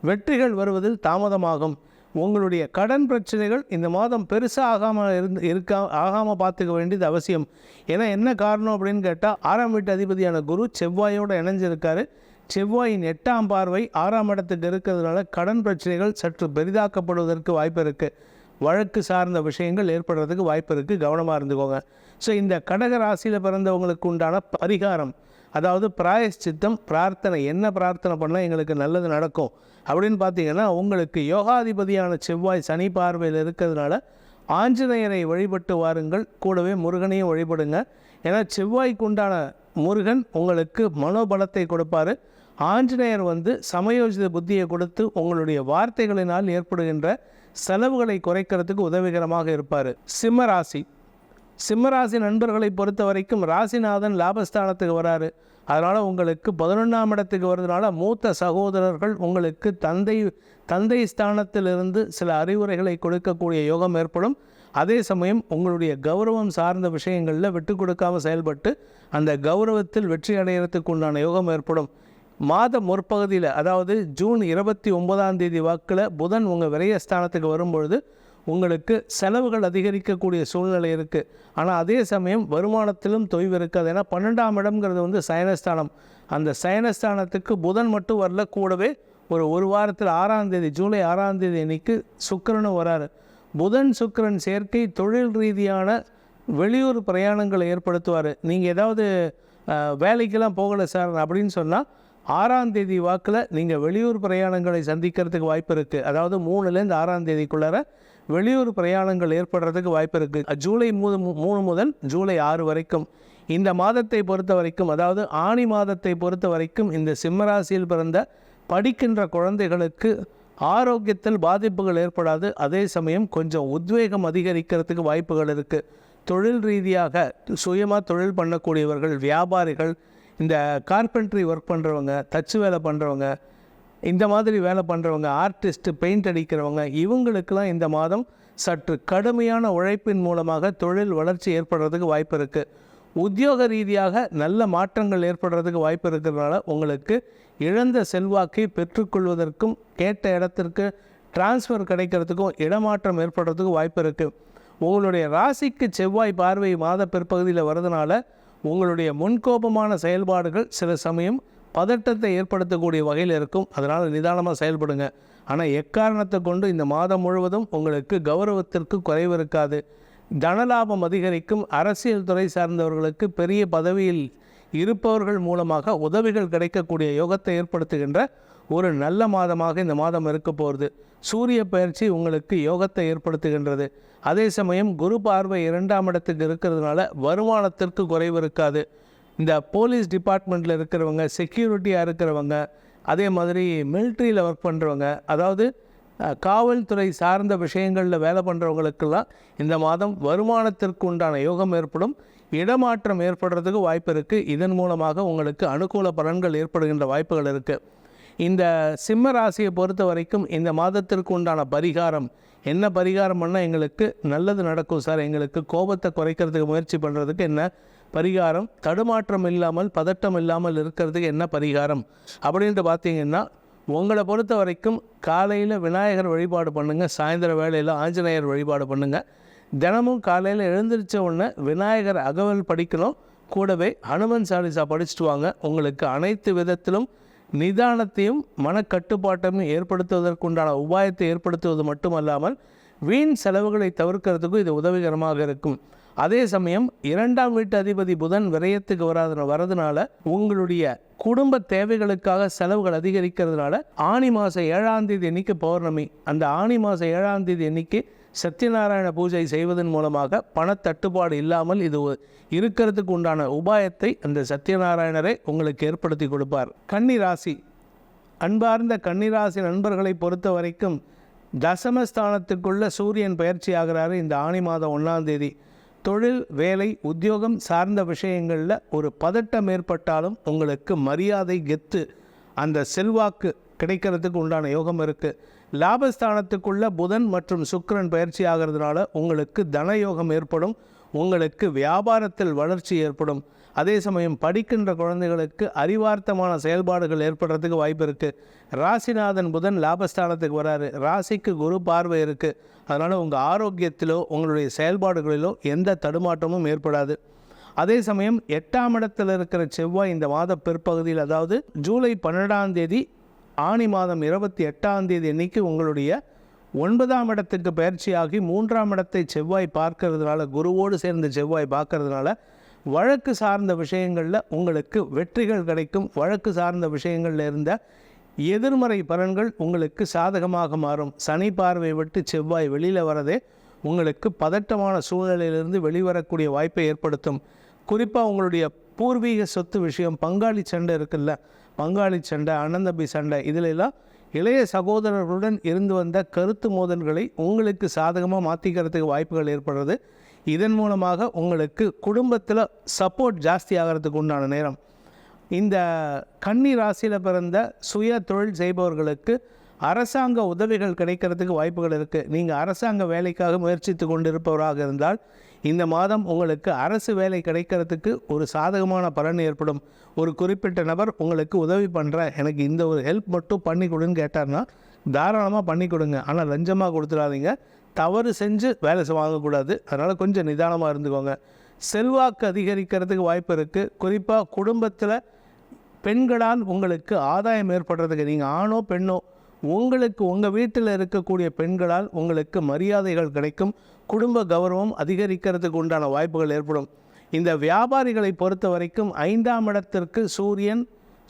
வெற்றிகள் வருவதில் தாமதமாகும். உங்களுடைய கடன் பிரச்சனைகள் இந்த மாதம் பெருசாக ஆகாமல் பார்த்துக்க வேண்டியது அவசியம். ஏன்னா என்ன காரணம் அப்படின்னு கேட்டால் 6ஆம் வீட்டு அதிபதியான குரு செவ்வாயோடு இணைஞ்சிருக்காரு. செவ்வாயின் 8ஆம் பார்வை 6ஆம் இடத்துக்கு இருக்கிறதுனால கடன் பிரச்சனைகள் சற்று பெரிதாக்கப்படுவதற்கு வாய்ப்பு இருக்குது. வழக்கு சார்ந்த விஷயங்கள் ஏற்படுறதுக்கு வாய்ப்பு இருக்குது, கவனமாக இருந்துக்கோங்க. ஸோ இந்த கடக ராசியில் பிறந்தவங்களுக்கு உண்டான பரிகாரம், அதாவது பிராயஷ்சித்தம், பிரார்த்தனை, என்ன பிரார்த்தனை பண்ணால் எங்களுக்கு நல்லது நடக்கும் அப்படின்னு பார்த்தீங்கன்னா, உங்களுக்கு யோகாதிபதியான செவ்வாய் சனி பார்வையில் இருக்கிறதுனால ஆஞ்சநேயரை வழிபட்டு வாருங்கள். கூடவே முருகனையும் வழிபடுங்க. ஏன்னா செவ்வாய்க்கு உண்டான முருகன் உங்களுக்கு மனோபலத்தை கொடுப்பார். ஆஞ்சநேயர் சமயோஜித புத்தியை கொடுத்து உங்களுடைய வார்த்தைகளினால் ஏற்படுகின்ற செலவுகளை குறைக்கிறதுக்கு உதவிகரமாக இருப்பார். சிம்மராசி நண்பர்களை பொறுத்த வரைக்கும் ராசிநாதன் லாபஸ்தானத்துக்கு வராரு. அதனால் உங்களுக்கு 11ஆம் இடத்துக்கு வர்றதுனால மூத்த சகோதரர்கள் உங்களுக்கு தந்தை ஸ்தானத்திலிருந்து சில அறிவுரைகளை கொடுக்கக்கூடிய யோகம் ஏற்படும். அதே சமயம் உங்களுடைய கௌரவம் சார்ந்த விஷயங்களில் விட்டு கொடுக்காமல் செயல்பட்டு அந்த கௌரவத்தில் வெற்றி அடைகிறதுக்கு உண்டான யோகம் ஏற்படும். மாத முற்பகுதியில், அதாவது ஜூன் 29ஆம் தேதி வாக்கில் புதன் உங்கள் விரயஸ்தானத்துக்கு வரும்பொழுது உங்களுக்கு செலவுகள் அதிகரிக்கக்கூடிய சூழ்நிலை இருக்குது. ஆனால் அதே சமயம் வருமானத்திலும் தொய்வு இருக்காது. ஏன்னா 12ஆம் இடம்ங்கிறது சயனஸ்தானம். அந்த சயனஸ்தானத்துக்கு புதன் மட்டும் வரல, கூடவே ஒரு வாரத்தில் 6ஆம் தேதி, ஜூலை 6ஆம் தேதி அன்னைக்கு சுக்கிரனும் வராரு. புதன் சுக்கிரன் சேர்க்கை தொழில் ரீதியான வெளியூர் பிரயாணங்களை ஏற்படுத்துவார். நீங்கள் ஏதாவது வேலைக்கெல்லாம் போகலை சார் அப்படின்னு சொன்னால் 6ஆம் தேதி வாக்கில் நீங்கள் வெளியூர் பிரயாணங்களை சந்திக்கிறதுக்கு வாய்ப்பு இருக்குது. அதாவது 3லேருந்து 6ஆம் தேதிக்குள்ளார வெளியூர் பிரயாணங்கள் ஏற்படுறதுக்கு வாய்ப்பு இருக்குது. ஜூலை 3 முதல் ஜூலை 6 வரைக்கும் இந்த மாதத்தை பொறுத்த வரைக்கும், அதாவது ஆணி மாதத்தை பொறுத்த வரைக்கும் இந்த சிம்மராசியில் பிறந்த படிக்கின்ற குழந்தைகளுக்கு ஆரோக்கியத்தில் பாதிப்புகள் ஏற்படாது. அதே சமயம் கொஞ்சம் உத்வேகம் அதிகரிக்கிறதுக்கு வாய்ப்புகள் இருக்குது. தொழில் ரீதியாக சுயமாக தொழில் பண்ணக்கூடியவர்கள், வியாபாரிகள், இந்த கார்பென்ட்ரி ஒர்க் பண்ணுறவங்க, தச்சு வேலை பண்ணுறவங்க, இந்த மாதிரி வேலை பண்ணுறவங்க, ஆர்டிஸ்ட்டு, பெயிண்ட் அடிக்கிறவங்க, இவங்களுக்கெல்லாம் இந்த மாதம் சற்று கடுமையான உழைப்பின் மூலமாக தொழில் வளர்ச்சி ஏற்படுறதுக்கு வாய்ப்பு இருக்குது. உத்தியோக ரீதியாக நல்ல மாற்றங்கள் ஏற்படுறதுக்கு வாய்ப்பு இருக்கிறதுனால உங்களுக்கு இழந்த செல்வாக்கை பெற்றுக்கொள்வதற்கும் கேட்ட இடத்திற்கு டிரான்ஸ்ஃபர் கிடைக்கிறதுக்கும் இடமாற்றம் ஏற்படுறதுக்கு வாய்ப்பு இருக்குது. உங்களுடைய ராசிக்கு செவ்வாய் பார்வை மாத பிற்பகுதியில் வரதுனால உங்களுடைய முன்கோபமான செயல்பாடுகள் சில சமயம் பதட்டத்தை ஏற்படுத்தக்கூடிய வகையில் இருக்கும். அதனால் நிதானமாக செயல்படுங்க. ஆனால் எக்காரணத்தை கொண்டு இந்த மாதம் முழுவதும் உங்களுக்கு கௌரவத்திற்கு குறைவு இருக்காது. தனலாபம் அதிகரிக்கும். அரசியல் துறை சார்ந்தவர்களுக்கு பெரிய பதவியில் இருப்பவர்கள் மூலமாக உதவிகள் கிடைக்கக்கூடிய யோகத்தை ஏற்படுத்துகின்ற ஒரு நல்ல மாதமாக இந்த மாதம் இருக்க போகிறது. சூரிய பயிற்சி உங்களுக்கு யோகத்தை ஏற்படுத்துகின்றது. அதே சமயம் குரு பார்வை 2ஆம் இடத்துக்கு இருக்கிறதுனால வருமானத்திற்கு குறைவு இருக்காது. இந்த போலீஸ் டிபார்ட்மெண்ட்டில் இருக்கிறவங்க, செக்யூரிட்டியாக இருக்கிறவங்க, அதே மாதிரி மிலிட்ரியில் ஒர்க் பண்ணுறவங்க, அதாவது காவல்துறை சார்ந்த விஷயங்களில் வேலை பண்ணுறவங்களுக்கெல்லாம் இந்த மாதம் வருமானத்திற்கு உண்டான யோகம் ஏற்படும். இடமாற்றம் ஏற்படுறதுக்கு வாய்ப்பு இருக்குது. இதன் மூலமாக உங்களுக்கு அனுகூல பலன்கள் ஏற்படுகின்ற வாய்ப்புகள் இருக்குது. இந்த சிம்ம ராசியை பொறுத்த வரைக்கும் இந்த மாதத்திற்கு உண்டான பரிகாரம் என்ன? பரிகாரம் பண்ணால் எங்களுக்கு நல்லது நடக்கும் சார், எங்களுக்கு கோபத்தை குறைக்கிறதுக்கு முயற்சி பண்ணுறதுக்கு என்ன பரிகாரம், தடுமாற்றம் இல்லாமல் பதட்டம் இல்லாமல் இருக்கிறதுக்கு என்ன பரிகாரம் அப்படின்ட்டு பார்த்தீங்கன்னா, உங்களை பொறுத்த வரைக்கும் காலையில் விநாயகர் வழிபாடு பண்ணுங்கள், சாயந்தர வேளையில் ஆஞ்சநேயர் வழிபாடு பண்ணுங்கள். தினமும் காலையில் எழுந்திரிச்ச உடனே விநாயகர் அகவல் படிக்கணும், கூடவே ஹனுமன் சாலிசா படிச்சுட்டு வாங்க. உங்களுக்கு அனைத்து விதத்திலும் நிதானத்தையும் மனக்கட்டுப்பாட்டையும் ஏற்படுத்துவதற்குண்டான உபாயத்தை ஏற்படுத்துவது மட்டுமல்லாமல் வீண் செலவுகளை தவிர்க்கிறதுக்கும் இது உதவிகரமாக இருக்கும். அதே சமயம் 2ஆம் வீட்டு அதிபதி புதன் விரயத்துக்கு வரதுனால உங்களுடைய குடும்ப தேவைகளுக்காக செலவுகள் அதிகரிக்கிறதுனால ஆனி மாதம் 7ஆம் தேதி அன்னைக்கு பௌர்ணமி, அந்த ஆனி மாதம் 7ஆம் தேதி அன்னைக்கு சத்யநாராயண பூஜை செய்வதன் மூலமாக பணத்தட்டுப்பாடு இல்லாமல் இது இருக்கிறதுக்கு உண்டான உபாயத்தை அந்த சத்யநாராயணரை உங்களுக்கு ஏற்படுத்தி கொடுப்பார். கன்னிராசி, அன்பார்ந்த கன்னிராசி நண்பர்களை பொறுத்த வரைக்கும் தசமஸ்தானத்துக்குள்ள சூரியன் பயிற்சி ஆகிறாரு இந்த ஆனி மாதம் 1ஆம் தேதி. தொழில், வேலை, உத்தியோகம் சார்ந்த விஷயங்களில் ஒரு பதட்டம் ஏற்பட்டாலும் உங்களுக்கு மரியாதை, கெத்து, அந்த செல்வாக்கு கிடைக்கிறதுக்கு உண்டான யோகம் இருக்குது. லாபஸ்தானத்துக்குள்ள புதன் மற்றும் சுக்கிரன் பயிற்சி ஆகிறதுனால உங்களுக்கு தனயோகம் ஏற்படும், உங்களுக்கு வியாபாரத்தில் வளர்ச்சி ஏற்படும். அதே சமயம் படிக்கின்ற குழந்தைகளுக்கு அறிவார்த்தமான செயல்பாடுகள் ஏற்படுறதுக்கு வாய்ப்பு இருக்குது. ராசிநாதன் புதன் லாபஸ்தானத்துக்கு வராரு, ராசிக்கு குரு பார்வை இருக்குது. அதனால் உங்கள் ஆரோக்கியத்திலோ உங்களுடைய செயல்பாடுகளிலோ எந்த தடுமாற்றமும் ஏற்படாது. அதே சமயம் 8ஆம் இடத்தில் இருக்கிற செவ்வாய் இந்த மாத பிற்பகுதியில், அதாவது ஜூலை 12ஆம் தேதி ஆனி மாதம் 28ஆம் தேதி அன்னைக்கு உங்களுடைய 9ஆம் இடத்துக்கு பயிற்சியாகி 3ஆம் இடத்தை செவ்வாய் பார்க்கறதுனால, குருவோடு சேர்ந்த செவ்வாய் பார்க்கறதுனால வழக்கு சார்ந்த விஷயங்களில் உங்களுக்கு வெற்றிகள் கிடைக்கும். வழக்கு சார்ந்த விஷயங்களில் இருந்த எதிர்மறை பலன்கள் உங்களுக்கு சாதகமாக மாறும். சனி பார்வை விட்டு செவ்வாய் வெளியில் வரதே உங்களுக்கு பதட்டமான சூழ்நிலையிலிருந்து வெளிவரக்கூடிய வாய்ப்பை ஏற்படுத்தும். குறிப்பாக உங்களுடைய பூர்வீக சொத்து விஷயம், பங்காளி சண்டை இருக்குல்ல, பங்காளி சண்டை, அண்ணன் தம்பி சண்டை, இதிலெல்லாம் இளைய சகோதரர்களுடன் இருந்து வந்த கருத்து மோதல்களை உங்களுக்கு சாதகமாக மாற்றிக்கிறதுக்கு வாய்ப்புகள் ஏற்படுறது. இதன் மூலமாக உங்களுக்கு குடும்பத்தில் சப்போர்ட் ஜாஸ்தி ஆகிறதுக்கு உண்டான நேரம். இந்த கன்னி ராசியில் பிறந்த சுய தொழில் செய்பவர்களுக்கு அரசாங்க உதவிகள் கிடைக்கிறதுக்கு வாய்ப்புகள் இருக்குது. நீங்கள் அரசாங்க வேலைக்காக முயற்சித்து கொண்டிருப்பவராக இருந்தால் இந்த மாதம் உங்களுக்கு அரசு வேலை கிடைக்கிறதுக்கு ஒரு சாதகமான பலன் ஏற்படும். ஒரு குறிப்பிட்ட நபர் உங்களுக்கு உதவி பண்ணுற, எனக்கு இந்த ஒரு ஹெல்ப் மட்டும் பண்ணி கொடுன்னு கேட்டார்னா தாராளமாக பண்ணி கொடுங்க. ஆனால் லஞ்சமாக கொடுத்துடாதீங்க. தவறு செஞ்சு வேலை வாங்கக்கூடாது. அதனால் கொஞ்சம் நிதானமாக இருந்துக்கோங்க. செல்வாக்கு அதிகரிக்கிறதுக்கு வாய்ப்பு இருக்குது. குறிப்பாக குடும்பத்தில் பெண்களால் உங்களுக்கு ஆதாயம் ஏற்படுறதுக்கு, நீங்கள் ஆணோ பெண்ணோ, உங்களுக்கு உங்கள் வீட்டில் இருக்கக்கூடிய பெண்களால் உங்களுக்கு மரியாதைகள் கிடைக்கும். குடும்ப கௌரவம் அதிகரிக்கிறதுக்கு உண்டான வாய்ப்புகள் ஏற்படும். இந்த வியாபாரிகளை பொறுத்த வரைக்கும் 5ஆம் இடத்திற்கு சூரியன்,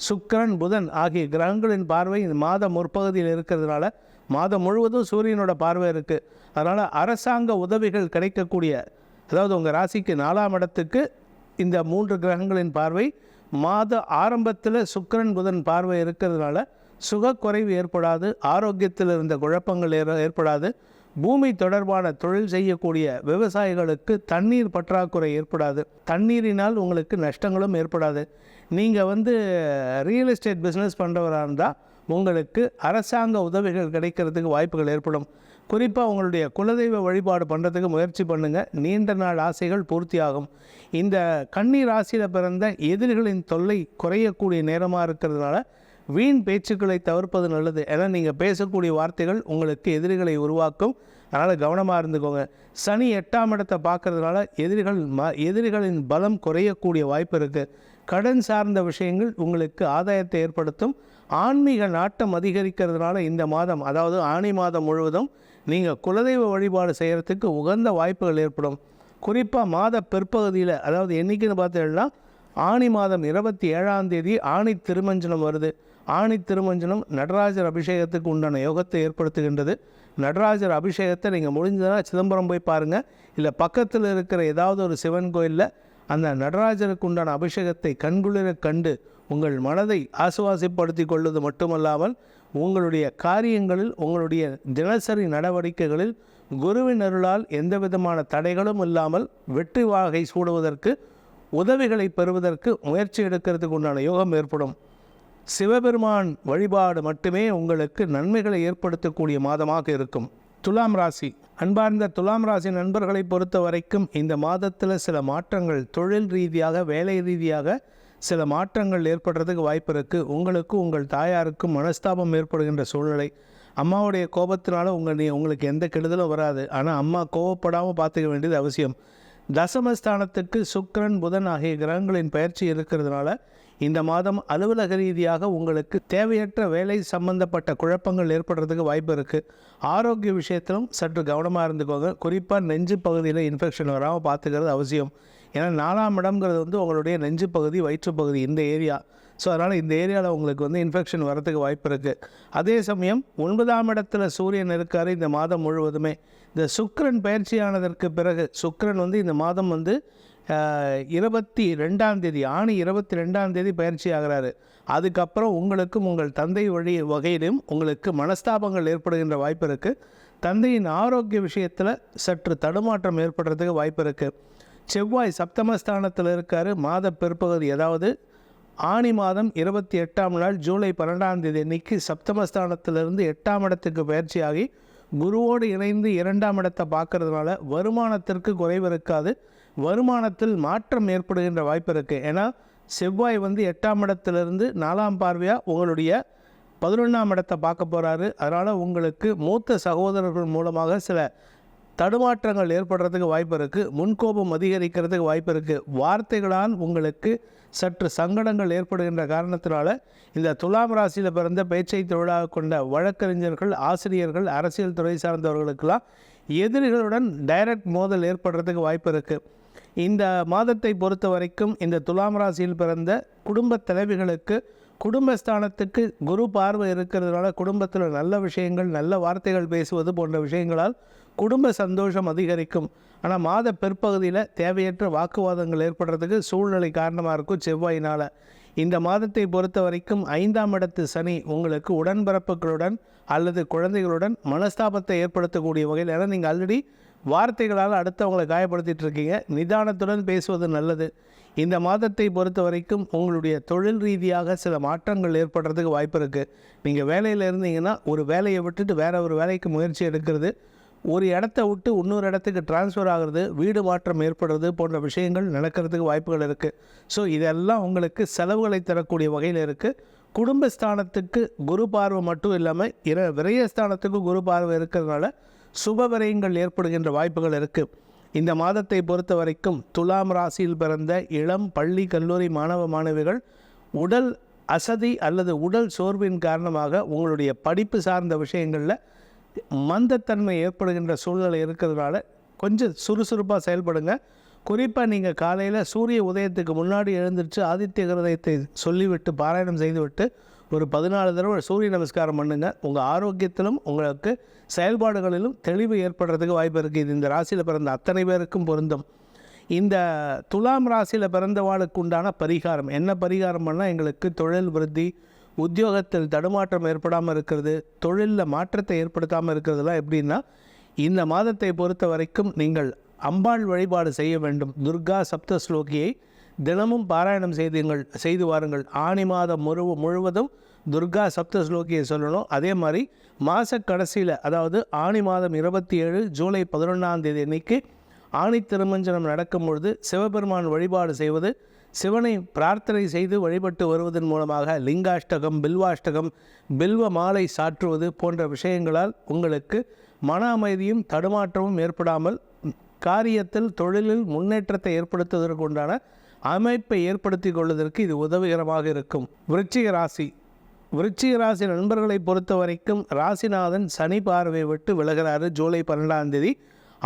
சுக்கிரன், புதன் ஆகிய கிரகங்களின் பார்வை இந்த மாத முற்பகுதியில் இருக்கிறதுனால மாதம் முழுவதும் சூரியனோட பார்வை இருக்குது. அதனால் அரசாங்க உதவிகள் கிடைக்கக்கூடிய, அதாவது உங்கள் ராசிக்கு 4ஆம் இடத்துக்கு இந்த 3 கிரகங்களின் பார்வை, மாத ஆரம்பத்தில் சுக்கிரன் புதன் பார்வை இருக்கிறதுனால சுகக்குறைவு ஏற்படாது, ஆரோக்கியத்தில் இருந்த குழப்பங்கள் ஏற்படாது. பூமி தொடர்பான தொழில் செய்யக்கூடிய விவசாயிகளுக்கு தண்ணீர் பற்றாக்குறை ஏற்படாது, தண்ணீரினால் உங்களுக்கு நஷ்டங்களும் ஏற்படாது. நீங்கள் ரியல் எஸ்டேட் பிஸ்னஸ் பண்ணுறவராக இருந்தால் உங்களுக்கு அரசாங்க உதவிகள் கிடைக்கிறதுக்கு வாய்ப்புகள் ஏற்படும். குறிப்பாக உங்களுடைய குலதெய்வ வழிபாடு பண்ணுறதுக்கு முயற்சி பண்ணுங்கள். நீண்ட நாள் ஆசைகள் பூர்த்தியாகும். இந்த கன்னி ராசியில் பிறந்த எதிரிகளின் தொல்லை குறையக்கூடிய நேரமாக இருக்கிறதுனால வீண் பேச்சுக்களை தவிர்ப்பது நல்லது. ஏன்னா நீங்கள் பேசக்கூடிய வார்த்தைகள் உங்களுக்கு எதிரிகளை உருவாக்கும். அதனால் கவனமாக இருந்துக்கோங்க. சனி 8ஆம் இடத்தை பார்க்கறதுனால எதிரிகளின் பலம் குறையக்கூடிய வாய்ப்பு இருக்குது. கடன் சார்ந்த விஷயங்கள் உங்களுக்கு ஆதாயத்தை ஏற்படுத்தும். ஆன்மீக நாட்டம் அதிகரிக்கிறதுனால இந்த மாதம், அதாவது ஆனி மாதம் முழுவதும் நீங்கள் குலதெய்வ வழிபாடு செய்கிறதுக்கு உகந்த வாய்ப்புகள் ஏற்படும். குறிப்பாக மாத பிற்பகுதியில், அதாவது என்றைக்குன்னு பார்த்தீங்கன்னா ஆனி மாதம் 27ஆம் தேதி ஆணி திருமஞ்சனம் வருது. ஆணி திருமஞ்சனம் நடராஜர் அபிஷேகத்துக்கு உண்டான யோகத்தை ஏற்படுத்துகின்றது. நடராஜர் அபிஷேகத்தை நீங்கள் முடிஞ்சதுன்னா சிதம்பரம் போய் பாருங்கள், இல்லை பக்கத்தில் இருக்கிற ஏதாவது ஒரு சிவன் கோயிலில் அந்த நடராஜருக்கு உண்டான அபிஷேகத்தை கண்குளிர கண்டு உங்கள் மனதை ஆசுவாசப்படுத்தி கொள்வது மட்டுமல்லாமல் உங்களுடைய காரியங்களில், உங்களுடைய தினசரி நடவடிக்கைகளில் குருவின் அருளால் எந்த விதமான தடைகளும் இல்லாமல் வெற்றி வாகை சூடுவதற்கு, உதவிகளை பெறுவதற்கு முயற்சி எடுக்கிறதுக்கு உண்டான யோகம் ஏற்படும். சிவபெருமான் வழிபாடு மட்டுமே உங்களுக்கு நன்மைகளை ஏற்படுத்தக்கூடிய மாதமாக இருக்கும். துலாம் ராசி, அன்பார்ந்த துலாம் ராசி நண்பர்களை பொறுத்த வரைக்கும் இந்த மாதத்தில் சில மாற்றங்கள், தொழில் ரீதியாக, வேலை ரீதியாக சில மாற்றங்கள் ஏற்படுறதுக்கு வாய்ப்பு இருக்குது. உங்களுக்கும் உங்கள் தாயாருக்கும் மனஸ்தாபம் ஏற்படுகின்ற சூழ்நிலை. அம்மாவுடைய கோபத்தினால உங்களுக்கு எந்த கெடுதலும் வராது. ஆனால் அம்மா கோபப்படாமல் பார்த்துக்க வேண்டியது அவசியம். தசமஸ்தானத்துக்கு சுக்கிரன், புதன் ஆகிய கிரகங்களின் பயிற்சி இருக்கிறதுனால இந்த மாதம் அலுவலக ரீதியாக உங்களுக்கு தேவையற்ற வேலை சம்பந்தப்பட்ட குழப்பங்கள் ஏற்படுறதுக்கு வாய்ப்பு இருக்குது. ஆரோக்கிய விஷயத்திலும் சற்று கவனமாக இருந்துக்கோங்க. குறிப்பாக நெஞ்சு பகுதியில் இன்ஃபெக்ஷன் வராமல் பார்த்துக்கிறது அவசியம். ஏன்னா 4ஆம் இடம்ங்கிறது உங்களுடைய நெஞ்சு பகுதி, வயிற்றுப்பகுதி, இந்த ஏரியா. ஸோ அதனால் இந்த ஏரியாவில் உங்களுக்கு இன்ஃபெக்ஷன் வரதுக்கு வாய்ப்பு இருக்குது. அதே சமயம் 9ஆம் இடத்துல சூரியன் இருக்கார் இந்த மாதம் முழுவதுமே. இந்த சுக்கிரன் பயிற்சியானதற்கு பிறகு சுக்கிரன் இந்த மாதம் 22ஆம் தேதி, ஆணி 22ஆம் தேதி பயிற்சி ஆகிறாரு. அதுக்கப்புறம் உங்களுக்கும் உங்கள் தந்தை வகையிலும் உங்களுக்கு மனஸ்தாபங்கள் ஏற்படுகின்ற வாய்ப்பு இருக்குது. தந்தையின் ஆரோக்கிய விஷயத்தில் சற்று தடுமாற்றம் ஏற்படுறதுக்கு வாய்ப்பு இருக்குது. செவ்வாய் சப்தமஸ்தானத்தில் இருக்கார். மாத பிற்பகுதி, அதாவது ஆணி மாதம் 28ஆம் நாள் ஜூலை 12ஆம் தேதி அன்னைக்கு சப்தமஸ்தானத்திலிருந்து 8ஆம் இடத்துக்கு பயிற்சியாகி குருவோடு இணைந்து 2ஆம் இடத்தை பார்க்கறதுனால வருமானத்திற்கு குறைவு இருக்காது. வருமானத்தில் மாற்றம் ஏற்படுகின்ற வாய்ப்பு இருக்குது. ஏன்னா செவ்வாய் 8ஆம் இடத்திலிருந்து 4ஆம் பார்வையாக உங்களுடைய 11ஆம் இடத்தை பார்க்க போகிறாரு. அதனால் உங்களுக்கு மூத்த சகோதரர்கள் மூலமாக சில தடுமாற்றங்கள் ஏற்படுறதுக்கு வாய்ப்பு இருக்குது. முன்கோபம் அதிகரிக்கிறதுக்கு வாய்ப்பு இருக்குது. வார்த்தைகளால் உங்களுக்கு சற்று சங்கடங்கள் ஏற்படுகின்ற காரணத்தினால இந்த துலாம் ராசியில் பிறந்த பேச்சை தொழிலாக கொண்ட வழக்கறிஞர்கள், ஆசிரியர்கள், அரசியல் துறை சார்ந்தவர்களுக்கெல்லாம் எதிரிகளுடன் டைரக்ட் மோதல் ஏற்படுறதுக்கு வாய்ப்பு இருக்குது. இந்த மாதத்தை பொறுத்த வரைக்கும் இந்த துலாம் ராசியில் பிறந்த குடும்ப தலைவிகளுக்கு குடும்பஸ்தானத்துக்கு குரு பார்வை இருக்கிறதுனால குடும்பத்தில் நல்ல விஷயங்கள், நல்ல வார்த்தைகள் பேசுவது போன்ற விஷயங்களால் குடும்ப சந்தோஷம் அதிகரிக்கும். ஆனால் மாத பிற்பகுதியில் தேவையற்ற வாக்குவாதங்கள் ஏற்படுறதுக்கு சூழ்நிலை காரணமாக இருக்கும் செவ்வாயினால். இந்த மாதத்தை பொறுத்த வரைக்கும் 5ஆம் இடத்து சனி உங்களுக்கு உடன்பிறப்புகளுடன் அல்லது குழந்தைகளுடன் மனஸ்தாபத்தை ஏற்படுத்தக்கூடிய வகையில், ஏன்னா நீங்கள் ஆல்ரெடி வார்த்தைகளால் அடுத்தவங்களை காயப்படுத்திட்டு இருக்கீங்க. நிதானத்துடன் பேசுவது நல்லது. இந்த மாதத்தை பொறுத்த வரைக்கும் உங்களுடைய தொழில் ரீதியாக சில மாற்றங்கள் ஏற்படுறதுக்கு வாய்ப்பு இருக்குது. நீங்கள் வேலையில் இருந்தீங்கன்னா ஒரு வேலையை விட்டுட்டு வேறு ஒரு வேலைக்கு முயற்சி எடுக்கிறது, ஒரு இடத்த விட்டு இன்னொரு இடத்துக்கு டிரான்ஸ்ஃபர் ஆகிறது, வீடு மாற்றம் ஏற்படுறது போன்ற விஷயங்கள் நடக்கிறதுக்கு வாய்ப்புகள் இருக்குது. ஸோ இதெல்லாம் உங்களுக்கு செலவுகளை தரக்கூடிய வகையில் இருக்குது. குடும்பஸ்தானத்துக்கு குரு பார்வை மட்டும் இல்லாமல் விரயஸ்தானத்துக்கு குரு பார்வை இருக்கிறதுனால சுப விரயங்கள் ஏற்படுகின்ற வாய்ப்புகள் இருக்குது. இந்த மாதத்தை பொறுத்த வரைக்கும் துலாம் ராசியில் பிறந்த இளம் பள்ளி கல்லூரி மாணவ மாணவிகள் உடல் அசதி அல்லது உடல் சோர்வின் காரணமாக உங்களுடைய படிப்பு சார்ந்த விஷயங்களில் மந்தத்தன்மை ஏற்படுகின்ற சூழ்நிலை இருக்கிறதுனால கொஞ்சம் சுறுசுறுப்பாக செயல்படுங்க. குறிப்பாக நீங்கள் காலையில் சூரிய உதயத்துக்கு முன்னாடி எழுந்திரிச்சு ஆதித்ய கிருதயத்தை சொல்லிவிட்டு பாராயணம் செய்துவிட்டு ஒரு 14 தடவை சூரிய நமஸ்காரம் பண்ணுங்கள். உங்கள் ஆரோக்கியத்திலும் உங்களுக்கு செயல்பாடுகளிலும் தெளிவு ஏற்படுறதுக்கு வாய்ப்பு இருக்குது. இது இந்த ராசியில் பிறந்த அத்தனை பேருக்கும் பொருந்தும். இந்த துலாம் ராசியில் பிறந்தவாளுக்கு உண்டான பரிகாரம் என்ன? பரிகாரம் பண்ணால் எங்களுக்கு தொழில் விருத்தி, உத்தியோகத்தில் தடுமாற்றம் ஏற்படாமல் இருக்கிறது, தொழிலில் மாற்றத்தை ஏற்படுத்தாமல் இருக்கிறதுலாம் எப்படின்னா, இந்த மாதத்தை பொறுத்த வரைக்கும் நீங்கள் அம்பாள் வழிபாடு செய்ய வேண்டும். துர்கா சப்த ஸ்லோகியை தினமும் பாராயணம் செய்து வாருங்கள். ஆணி மாதம் முழுவதும் துர்கா சப்த ஸ்லோகியை சொல்லணும். அதே மாதிரி மாத கடைசியில், அதாவது ஆணி மாதம் 27 ஜூலை 11ஆம் தேதி அன்னைக்கு ஆணி திருமஞ்சனம் நடக்கும் பொழுது சிவபெருமான் வழிபாடு செய்வது, சிவனை பிரார்த்தனை செய்து வழிபட்டு வருவதன் மூலமாக லிங்காஷ்டகம், பில்வாஷ்டகம், பில்வ மாலை சாற்றுவது போன்ற விஷயங்களால் உங்களுக்கு மன அமைதியும் தடுமாற்றமும் ஏற்படாமல் காரியத்தில், தொழிலில் முன்னேற்றத்தை ஏற்படுத்துவதற்கு உண்டான அமைப்பை ஏற்படுத்தி கொள்வதற்கு இது உதவிகரமாக இருக்கும். விருச்சிக ராசி நண்பர்களை பொறுத்த வரைக்கும் ராசிநாதன் சனி பார்வை விட்டு விலகிறாரு ஜூலை 12ஆம் தேதி,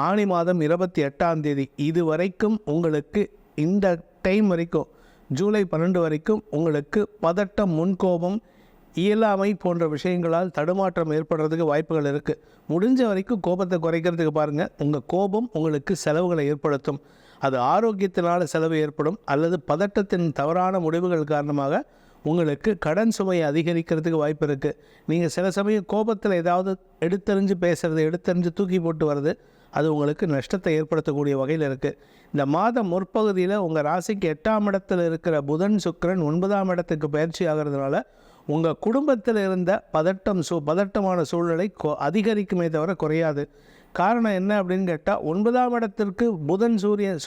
ஆணி மாதம் 28ஆம் தேதி. இது வரைக்கும் உங்களுக்கு இந்த டைம் வரைக்கும் ஜூலை 12 வரைக்கும் உங்களுக்கு பதட்டம், முன்கோபம், இயலாமை போன்ற விஷயங்களால் தடுமாற்றம் ஏற்படுறதுக்கு வாய்ப்புகள் இருக்குது. முடிஞ்ச வரைக்கும் கோபத்தை குறைக்கிறதுக்கு பாருங்கள். உங்கள் கோபம் உங்களுக்கு செலவுகளை ஏற்படுத்தும். அது ஆரோக்கியத்தினால் செலவு ஏற்படும், அல்லது பதட்டத்தின் தவறான முடிவுகள் காரணமாக உங்களுக்கு கடன் சுமையை அதிகரிக்கிறதுக்கு வாய்ப்பு இருக்குது. நீங்கள் சில சமயம் கோபத்தில் ஏதாவது எடுத்தறிஞ்சு பேசுகிறது, எடுத்தறிஞ்சு தூக்கி போட்டு வர்றது, அது உங்களுக்கு நஷ்டத்தை ஏற்படுத்தக்கூடிய வகையில் இருக்குது. இந்த மாதம் முற்பகுதியில் உங்கள் ராசிக்கு 8ஆம் இடத்தில் இருக்கிற புதன் சுக்கிரன் 9ஆம் இடத்துக்கு பயிற்சி ஆகிறதுனால உங்கள் குடும்பத்தில் இருந்த பதட்டமான சூழ்நிலை அதிகரிக்குமே தவிர குறையாது. காரணம் என்ன அப்படின்னு கேட்டால், 9ஆம் இடத்திற்கு புதன்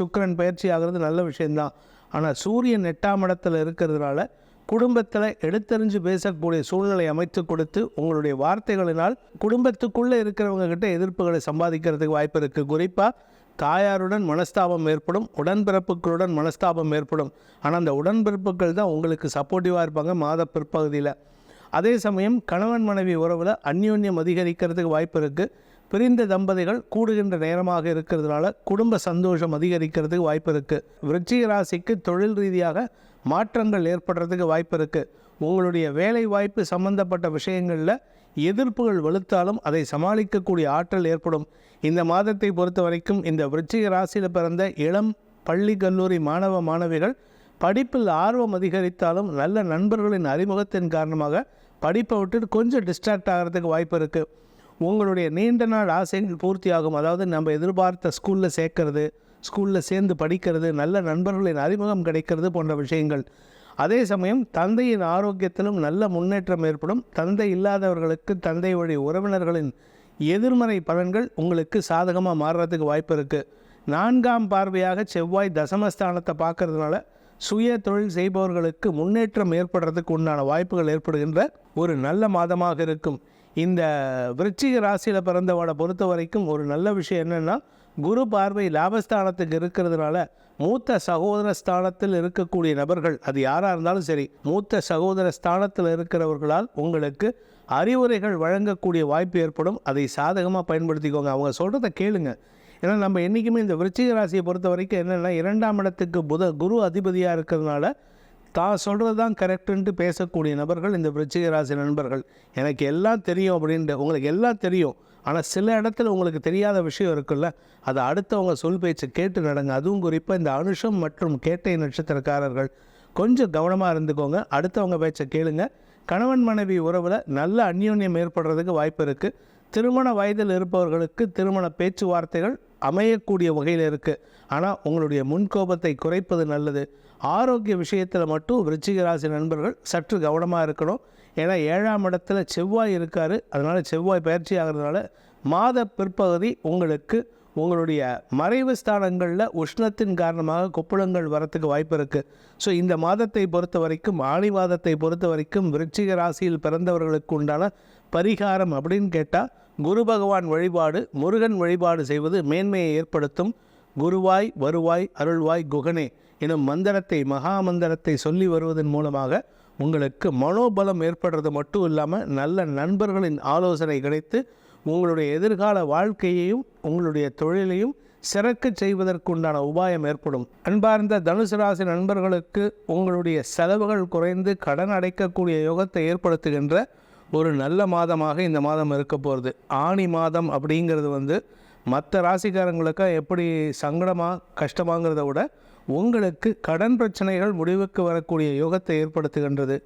சுக்கிரன் பயிற்சி ஆகிறது நல்ல விஷயந்தான். ஆனால் சூரியன் 8ஆம் இடத்துல இருக்கிறதுனால குடும்பத்தில் எடுத்தறிஞ்சு பேசக்கூடிய சூழ்நிலை அமைத்து கொடுத்து உங்களுடைய வார்த்தைகளினால் குடும்பத்துக்குள்ளே இருக்கிறவங்கக்கிட்ட எதிர்ப்புகளை சம்பாதிக்கிறதுக்கு வாய்ப்பு இருக்குது. குறிப்பாக தாயாருடன் மனஸ்தாபம் ஏற்படும், உடன்பிறப்புகளுடன் மனஸ்தாபம் ஏற்படும். ஆனால் அந்த உடன்பிறப்புகள் தான் உங்களுக்கு சப்போர்ட்டிவாக இருப்பாங்க மாத பிற்பகுதியில். அதே சமயம் கணவன் மனைவி உறவில் அந்யோன்யம் அதிகரிக்கிறதுக்கு வாய்ப்பு இருக்குது. பிரிந்த தம்பதிகள் கூடுகின்ற நேரமாக இருக்கிறதுனால குடும்ப சந்தோஷம் அதிகரிக்கிறதுக்கு வாய்ப்பு இருக்குது. விருச்சிக ராசிக்கு தொழில் ரீதியாக மாற்றங்கள் ஏற்படுறதுக்கு வாய்ப்பு இருக்குது. உங்களுடைய வேலை வாய்ப்பு சம்பந்தப்பட்ட விஷயங்களில் எதிர்ப்புகள் வலுத்தாலும் அதை சமாளிக்கக்கூடிய ஆற்றல் ஏற்படும். இந்த மாதத்தை பொறுத்த வரைக்கும் இந்த விருச்சிக ராசியில் பிறந்த இளம் பள்ளி கல்லூரி மாணவ மாணவிகள் படிப்பில் ஆர்வம் அதிகரித்தாலும் நல்ல நண்பர்களின் அறிமுகத்தின் காரணமாக படிப்பை விட்டுட்டு கொஞ்சம் டிஸ்ட்ராக்ட் ஆகிறதுக்கு வாய்ப்பு இருக்குது. உங்களுடைய நீண்ட நாள் ஆசைகள் பூர்த்தியாகும். அதாவது நம்ம எதிர்பார்த்த ஸ்கூலில் சேர்க்கறது, ஸ்கூலில் சேர்ந்து படிக்கிறது, நல்ல நண்பர்களின் அறிமுகம் கிடைக்கிறது போன்ற விஷயங்கள். அதே சமயம் தந்தையின் ஆரோக்கியத்திலும் நல்ல முன்னேற்றம் ஏற்படும். தந்தை இல்லாதவர்களுக்கு தந்தை வழி உறவினர்களின் எதிர்மறை பலன்கள் உங்களுக்கு சாதகமாக மாறுறதுக்கு வாய்ப்பு இருக்குது. 4ஆம் பார்வையாக செவ்வாய் தசமஸ்தானத்தை பார்க்கறதுனால சுய தொழில் செய்பவர்களுக்கு முன்னேற்றம் ஏற்படுறதுக்கு உண்டான வாய்ப்புகள் ஏற்படுகின்ற ஒரு நல்ல மாதமாக இருக்கும். இந்த விருச்சிக ராசியில் பிறந்தவனை பொறுத்த வரைக்கும் ஒரு நல்ல விஷயம் என்னென்னா, குரு பார்வை லாபஸ்தானத்துக்கு இருக்கிறதுனால மூத்த சகோதர ஸ்தானத்தில் இருக்கக்கூடிய நபர்கள், அது யாராக இருந்தாலும் சரி, மூத்த சகோதர ஸ்தானத்தில் இருக்கிறவர்களால் உங்களுக்கு அறிவுரைகள் வழங்கக்கூடிய வாய்ப்பு ஏற்படும். அதை சாதகமாக பயன்படுத்திக்கோங்க. அவங்க சொல்கிறத கேளுங்க. ஏன்னா நம்ம என்றைக்குமே இந்த விருச்சிக ராசியை பொறுத்த வரைக்கும் என்னென்னா, 2ஆம் இடத்துக்கு குரு அதிபதியாக இருக்கிறதுனால தான் சொல்கிறது தான் கரெக்டுன்ட்டு பேசக்கூடிய நபர்கள் இந்த விருச்சிக ராசி நண்பர்கள். எனக்கு எல்லாம் தெரியும் அப்படின்ட்டு, உங்களுக்கு எல்லாம் தெரியும், ஆனால் சில இடத்துல உங்களுக்கு தெரியாத விஷயம் இருக்குல்ல, அதை அடுத்தவங்க சொல் பேச்சு கேட்டு நடங்க. அதுவும் குறிப்பாக இந்த அனுஷம் மற்றும் கேட்டை நட்சத்திரக்காரர்கள் கொஞ்சம் கவனமாக இருந்துக்கோங்க. அடுத்தவங்க பேச்சை கேளுங்க. கணவன் மனைவி உறவில் நல்ல அந்யோன்யம் ஏற்படுறதுக்கு வாய்ப்பு இருக்குது. திருமண வயதில் இருப்பவர்களுக்கு திருமண பேச்சுவார்த்தைகள் அமையக்கூடிய வகையில் இருக்குது. ஆனால் உங்களுடைய முன்கோபத்தை குறைப்பது நல்லது. ஆரோக்கிய விஷயத்தில் மட்டும் விருச்சிக ராசி நண்பர்கள் சற்று கவனமாக இருக்கணும். ஏன்னா 7ஆம் இடத்துல செவ்வாய் இருக்கார். அதனால் செவ்வாய் பயிற்சி ஆகிறதுனால மாத பிற்பகுதி உங்களுக்கு உங்களுடைய மறைவு ஸ்தானங்களில் உஷ்ணத்தின் காரணமாக கொப்புளங்கள் வரத்துக்கு வாய்ப்பு இருக்குது. ஸோ இந்த மாதத்தை பொறுத்த வரைக்கும், ஆணி மாதத்தை பொறுத்த வரைக்கும் விருச்சிக ராசியில் பிறந்தவர்களுக்கு உண்டான பரிகாரம் அப்படின்னு கேட்டால், குரு பகவான் வழிபாடு, முருகன் வழிபாடு செய்வது மேன்மையை ஏற்படுத்தும். குருவாய் வருவாய் அருள்வாய் குகனே எனும் மந்திரத்தை, மகா மந்திரத்தை சொல்லி வருவதன் மூலமாக உங்களுக்கு மனோபலம் ஏற்படுறது மட்டும் இல்லாமல் நல்ல நண்பர்களின் ஆலோசனை கிடைத்து உங்களுடைய எதிர்கால வாழ்க்கையையும் உங்களுடைய தொழிலையும் சிறக்க செய்வதற்குண்டான உபாயம் ஏற்படும். அன்பார்ந்த தனுசு ராசி நண்பர்களுக்கு உங்களுடைய செலவுகள் குறைந்து கடன் அடைக்கக்கூடிய யோகத்தை ஏற்படுத்துகின்ற ஒரு நல்ல மாதமாக இந்த மாதம் இருக்க போகிறது. ஆணி மாதம் அப்படிங்கிறது மற்ற ராசிக்காரங்களுக்கு எப்படி சங்கடமாக கஷ்டமாங்கிறத விட உங்களுக்கு கடன் பிரச்சனைகள் முடிவுக்கு வரக்கூடிய யோகத்தை ஏற்படுத்துகின்றது.